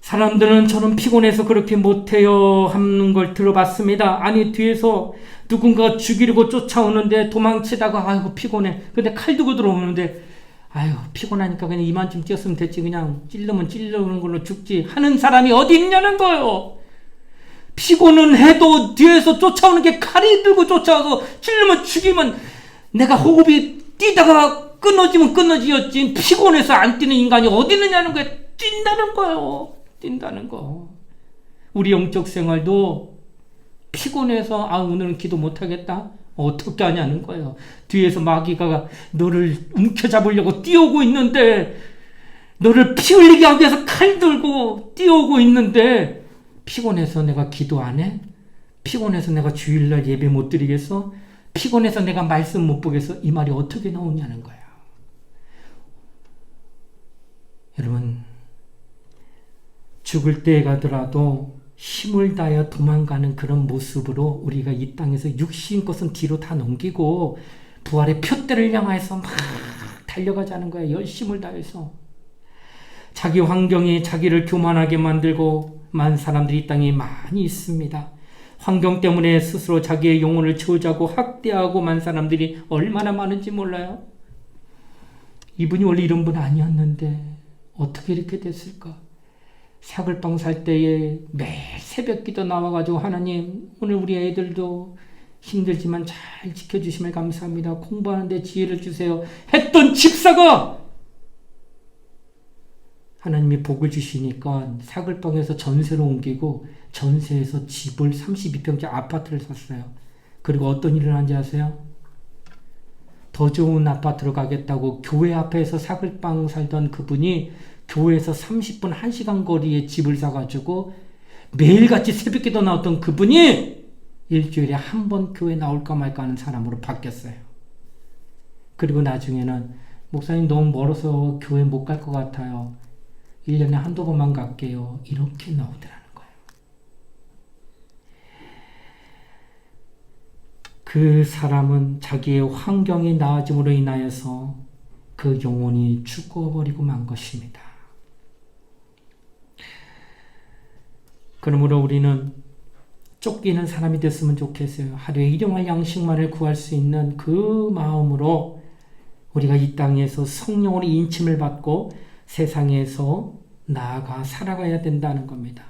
사람들은 저는 피곤해서 그렇게 못해요 하는 걸 들어봤습니다. 아니, 뒤에서 누군가 죽이려고 쫓아오는데 도망치다가 아이고 피곤해. 근데 칼 들고 들어오는데 아유 피곤하니까 그냥 이만큼 뛰었으면 됐지, 그냥 찔르면 찔르는 걸로 죽지 하는 사람이 어디 있냐는 거예요. 피곤은 해도 뒤에서 쫓아오는 게 칼이 들고 쫓아와서 찔르면 죽이면 내가 호흡이 뛰다가 끊어지면 끊어지었지 피곤해서 안 뛰는 인간이 어디 있느냐는 거예요. 뛴다는 거예요. 뛴다는 거. 우리 영적 생활도 피곤해서 오늘은 기도 못하겠다? 어떻게 하냐는 거예요. 뒤에서 마귀가 너를 움켜잡으려고 뛰어오고 있는데, 너를 피 흘리게 하기 위해서 칼 들고 뛰어오고 있는데, 피곤해서 내가 기도 안 해? 피곤해서 내가 주일날 예배 못 드리겠어? 피곤해서 내가 말씀 못 보겠어? 이 말이 어떻게 나오냐는 거야. 여러분, 죽을 때에 가더라도 힘을 다하여 도망가는 그런 모습으로 우리가 이 땅에서 육신 것은 뒤로 다 넘기고 부활의 표대를 향해서 막 달려가자는 거야. 열심을 다해서. 자기 환경이 자기를 교만하게 만들고 만 사람들이 이 땅에 많이 있습니다. 환경 때문에 스스로 자기의 영혼을 저주하고 학대하고 만 사람들이 얼마나 많은지 몰라요. 이분이 원래 이런 분 아니었는데 어떻게 이렇게 됐을까? 사글빵 살 때에 매일 새벽기도 나와가지고 하나님 오늘 우리 애들도 힘들지만 잘 지켜주시면 감사합니다. 공부하는데 지혜를 주세요 했던 집사가 하나님이 복을 주시니까 사글빵에서 전세로 옮기고 전세에서 집을 32평짜리 아파트를 샀어요. 그리고 어떤 일을 하는지 아세요? 더 좋은 아파트로 가겠다고 교회 앞에서 사글빵 살던 그분이 교회에서 30분 1시간 거리에 집을 사가지고 매일같이 새벽기도 나왔던 그분이 일주일에 한 번 교회 나올까 말까 하는 사람으로 바뀌었어요. 그리고 나중에는 목사님 너무 멀어서 교회 못 갈 것 같아요. 1년에 한두 번만 갈게요. 이렇게 나오더라는 거예요. 그 사람은 자기의 환경이 나아짐으로 인하여서 그 영혼이 죽어버리고 만 것입니다. 그러므로 우리는 쫓기는 사람이 됐으면 좋겠어요. 하루에 일용할 양식만을 구할 수 있는 그 마음으로 우리가 이 땅에서 성령으로 인침을 받고 세상에서 나아가 살아가야 된다는 겁니다.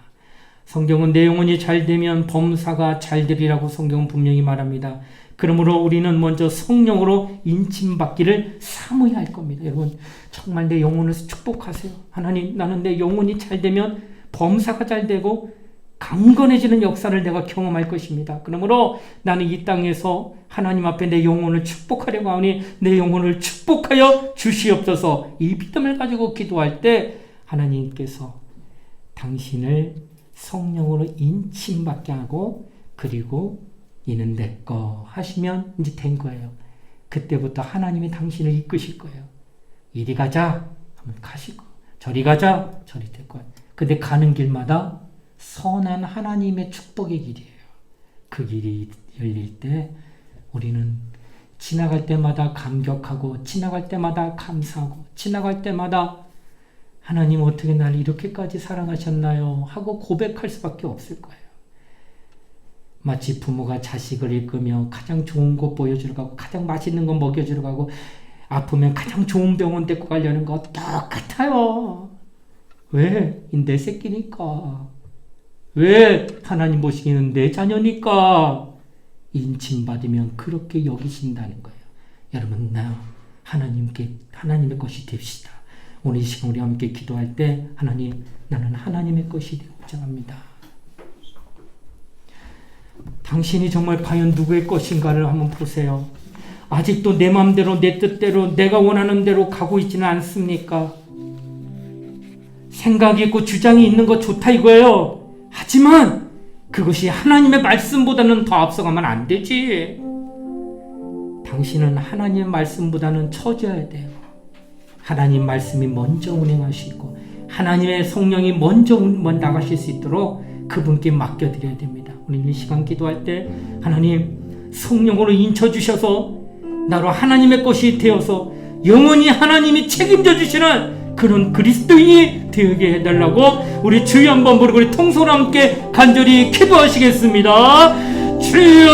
성경은 내 영혼이 잘 되면 범사가 잘 되리라고 성경은 분명히 말합니다. 그러므로 우리는 먼저 성령으로 인침받기를 사모해야 할 겁니다. 여러분 정말 내 영혼을 축복하세요. 하나님 나는 내 영혼이 잘 되면 범사가 잘 되고 강건해지는 역사를 내가 경험할 것입니다. 그러므로 나는 이 땅에서 하나님 앞에 내 영혼을 축복하려고 하니 내 영혼을 축복하여 주시옵소서. 이 믿음을 가지고 기도할 때 하나님께서 당신을 성령으로 인침받게 하고 그리고 이는 내 거 하시면 이제 된 거예요. 그때부터 하나님이 당신을 이끄실 거예요. 이리 가자 하면 가시고 저리 가자 저리 될 거예요. 근데 가는 길마다 선한 하나님의 축복의 길이에요. 그 길이 열릴 때 우리는 지나갈 때마다 감격하고 지나갈 때마다 감사하고 지나갈 때마다 하나님 어떻게 날 이렇게까지 사랑하셨나요? 하고 고백할 수밖에 없을 거예요. 마치 부모가 자식을 이끌며 가장 좋은 거 보여주러 가고 가장 맛있는 거 먹여주러 가고 아프면 가장 좋은 병원 데리고 가려는 거 똑같아요. 왜? 내 새끼니까. 왜? 하나님 보시기에는 내 자녀니까. 인침받으면 그렇게 여기신다는 거예요. 여러분 나 하나님의 것이 됩시다. 오늘 이 시간 우리 함께 기도할 때 하나님 나는 하나님의 것이 되고자 합니다. 당신이 정말 과연 누구의 것인가를 한번 보세요. 아직도 내 마음대로 내 뜻대로 내가 원하는 대로 가고 있지는 않습니까? 생각이 있고 주장이 있는 거 좋다 이거예요. 하지만 그것이 하나님의 말씀보다는 더 앞서가면 안 되지. 당신은 하나님의 말씀보다는 처져야 돼요. 하나님 말씀이 먼저 운행하시고 하나님의 성령이 먼저 나가실 수 있도록 그분께 맡겨드려야 됩니다. 우리는 이 시간 기도할 때 하나님 성령으로 인쳐주셔서 나로 하나님의 것이 되어서 영원히 하나님이 책임져 주시는 그런 그리스도인이 되게 해달라고 우리 주여 한번 부르고 우리 통솔 함께 간절히 기도하시겠습니다. 주여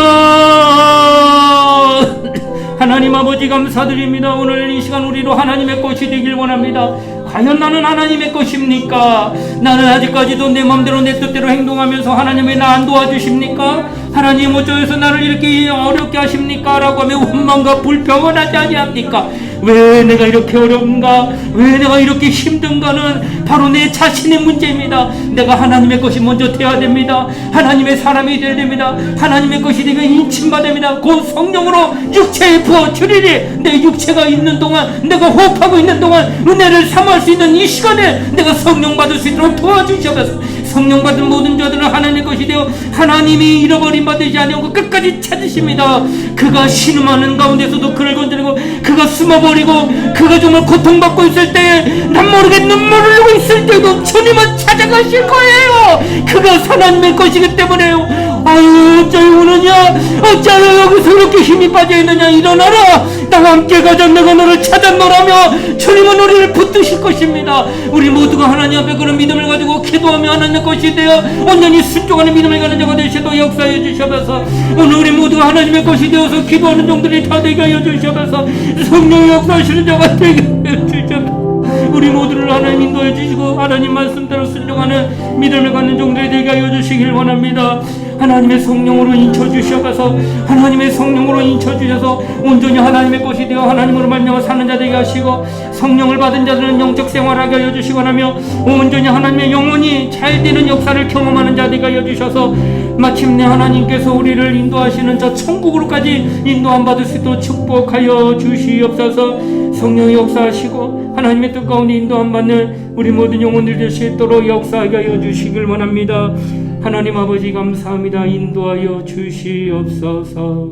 하나님 아버지 감사드립니다. 오늘 이 시간 우리로 하나님의 것이 되길 원합니다. 과연 나는 하나님의 것입니까? 나는 아직까지도 내 마음대로 내 뜻대로 행동하면서 하나님이 나 안 도와주십니까? 하나님 어쩌서 나를 이렇게 어렵게 하십니까? 라고 하면 원망과 불평은 하지 아니합니까? 왜 내가 이렇게 어려운가? 왜 내가 이렇게 힘든가는 바로 내 자신의 문제입니다. 내가 하나님의 것이 먼저 되어야 됩니다. 하나님의 사람이 되어야 됩니다. 하나님의 것이 내가 인침받아야 됩니다. 곧 성령으로 육체에 부어주리리. 내 육체가 있는 동안 내가 호흡하고 있는 동안 은혜를 삼할 수 있는 이 시간에 내가 성령 받을 수 있도록 도와주시옵소서. 성령 받은 모든 자들은 하나님의 것이 되어 하나님이 잃어버린 바 되지 아니하고 끝까지 찾으십니다. 그가 신음하는 가운데서도 그를 건드리고 그가 숨어버리고 그가 정말 고통받고 있을 때에 난 모르게 눈물을 흘리고 있을 때도 주님은 찾아가실 거예요. 그가 하나님의 것이기 때문에요. 아유 어쩌여 우느냐 어쩌여 여기서 이렇게 힘이 빠져있느냐 일어나라 나와 함께 가자 내가 너를 찾았노라며 주님은 우리를 붙드실 것입니다. 우리 모두가 하나님 앞에 그런 믿음을 가지고 기도하며 하나님의 것이 되어 온전히 순종하는 믿음을 가는 자가 되시도록 역사해 주셔서 오늘 우리 모두가 하나님의 것이 되어서 기도하는 종들이 다 되게 하여 주셔서 성령의 역사하시는 자가 되게 하여 주셔서 우리 모두를 하나님 인도해 주시고 하나님 말씀대로 순종하는 믿음을 갖는 종들이 되게 하여 주시길 원합니다. 하나님의 성령으로 인쳐주셔서 하나님의 성령으로 인쳐주셔서 온전히 하나님의 것이 되어 하나님으로 말미암아 사는 자 되게 하시고 성령을 받은 자들은 영적 생활하게 하여 주시고 하며 온전히 하나님의 영혼이 잘 되는 역사를 경험하는 자 되게 하여 주셔서 마침내 하나님께서 우리를 인도하시는 저 천국으로까지 인도함 받을 수 있도록 축복하여 주시옵소서. 성령의 역사하시고 하나님의 뜻 가운데 인도함 받는 우리 모든 영혼들 될 수 있도록 역사하게 하여 주시길 원합니다. 하나님 아버지 감사합니다. 인도하여 주시옵소서.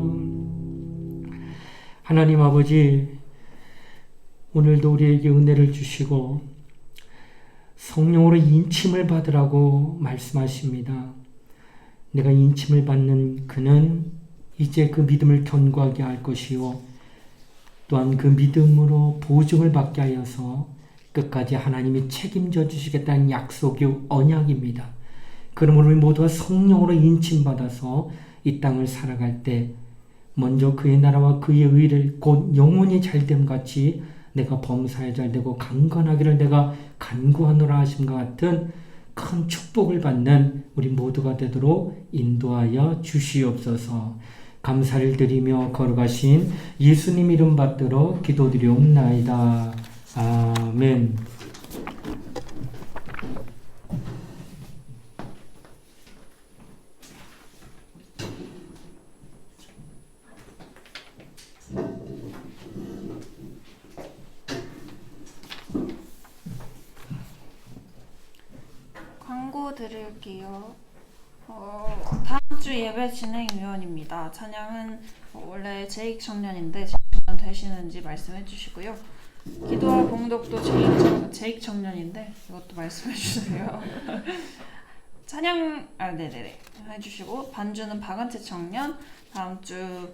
하나님 아버지 오늘도 우리에게 은혜를 주시고 성령으로 인침을 받으라고 말씀하십니다. 내가 인침을 받는 그는 이제 그 믿음을 견고하게 할 것이요 또한 그 믿음으로 보증을 받게 하여서 끝까지 하나님이 책임져 주시겠다는 약속이 언약입니다. 그러므로 우리 모두가 성령으로 인침받아서 이 땅을 살아갈 때 먼저 그의 나라와 그의 의를 곧 영원히 잘됨 같이 내가 범사에 잘되고 강건하기를 내가 간구하노라 하심과 같은 큰 축복을 받는 우리 모두가 되도록 인도하여 주시옵소서. 감사를 드리며 걸어가신 예수님 이름 받들어 기도드리옵나이다. 아멘. 광고 드릴게요. 다음 주 예배 진행위원입니다. 찬양은 원래 재익 청년인데 재익 청년 되시는지 말씀해 주시고요. 기도와 봉독도 재익 청년인데 이것도 말씀해 주세요. 찬양 네네네 해주시고 반주는 박한채 청년, 다음 주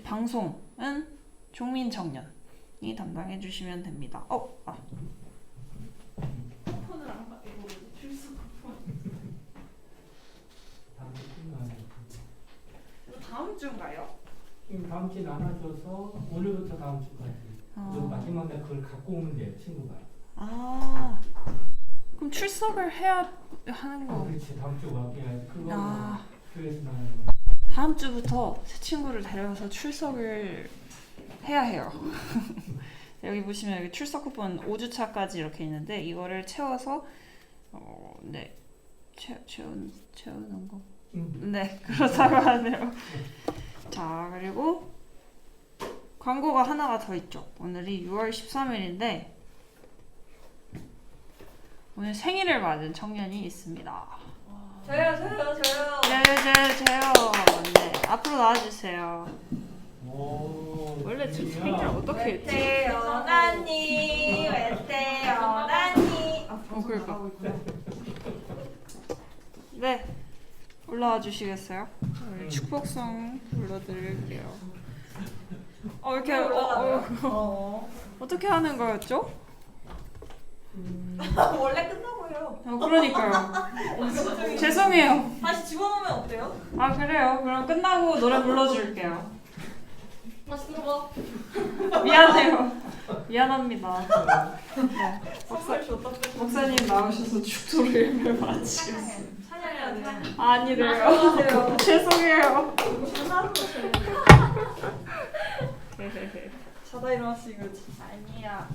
방송은 종민 청년이 담당해 주시면 됩니다. 폰을 안 받고 출석 다음 주인가요? 다음 주에 나눠줘서 오늘부터 다음 주까지. 그리고 마지막 날 그걸 갖고 오면 돼요, 친구가. 그럼 출석을 해야 하는 거? 그렇지, 다음 주 와게 해야지. 그거 교회에서 나가는 거. 다음 주부터 새 친구를 데려와서 출석을 해야 해요. 여기 보시면 여기 출석 쿠폰 5주차까지 이렇게 있는데 이거를 채워서 채우는 거 네, 그렇다고 하네요. 자, 그리고 광고가 하나가 더 있죠. 오늘이 6월 13일인데 오늘 생일을 맞은 청년이 있습니다. 저요. 네, 네, 앞으로 나와주세요. 원래 제 생일 어떻게 했지? 태어나니 왜 태어나니. 그럴까? 네, 올라와 주시겠어요? 축복성 불러드릴게요. 이렇게 어떻게 하는 거였죠? 원래 끝나고요. 그러니까요. 죄송해요. 다시 집어넣으면 어때요? 아 그래요. 그럼 끝나고 노래 불러줄게요. 다시 들어가. 미안해요. 미안합니다. 네, 선물 줬다 뺐어. 목사님 나오셔서 축도를 예배 마치겠습니다. 찬양해야 돼. 아니래요. 죄송해요. 자다 일어났으니까. 아니야.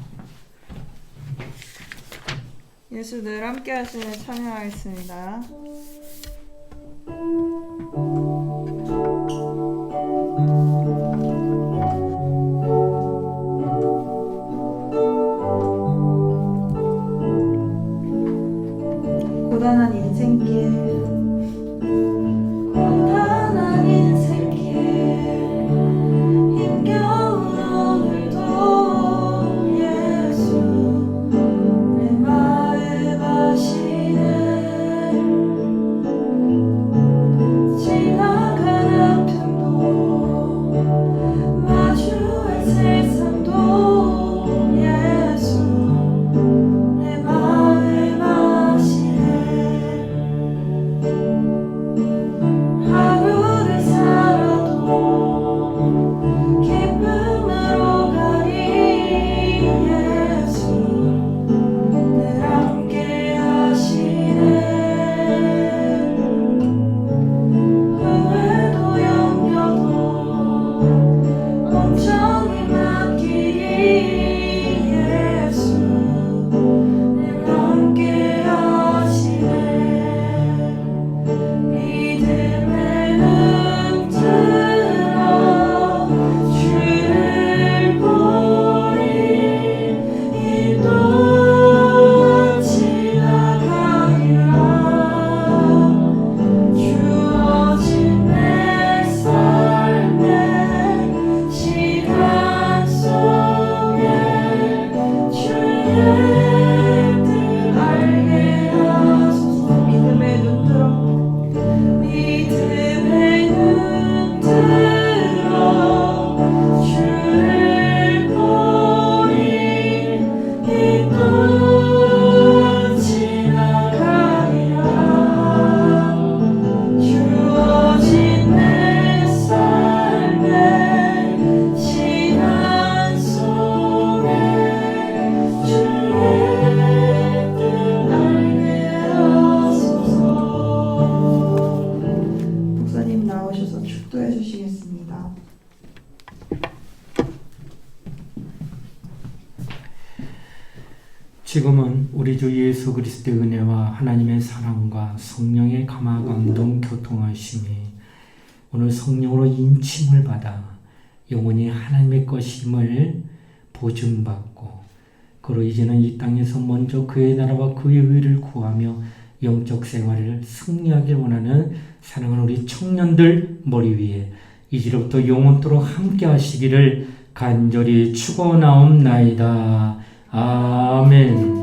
예수 늘 함께 하시는 참여하겠습니다. 고단한 인생길 고단한 인생길 힘겨운 오늘도 예수 내 마음 아시네 지나간 아픔도 마주할 세상도 예수 내 마음 아시네 하루를 살아도 기쁨으로 가리 예수 늘 함께 하시네 후회도 염려도 온전히 맡기리 예수 늘 함께 하시네 믿음의 눈 뜨라 주를 보리 이 또한 지나가리라 주어진 내 삶의 시간 속에 주의 뜻 알게 하소서 믿음의 눈 들어 믿음의 눈 들어 주를 보리 이 또한 지나가리라 주어진 내 삶의 시간 속에 주의 뜻 알게 하소서. 목사님 나오셔서 축도해 주시겠습니다. 지금은 우리 주 예수 그리스도의 은혜와 하나님의 사랑과 성령의 감화 감동 교통하심이 오늘 성령으로 인침을 받아 영원히 하나님의 것임을 보증받고 그로 이제는 이 땅에서 먼저 그의 나라와 그의 의를 구하며 영적 생활을 승리하길 원하는 사랑하는 우리 청년들 머리 위에 이제로부터 영원토록 함께 하시기를 간절히 축원하옵나이다. 아멘.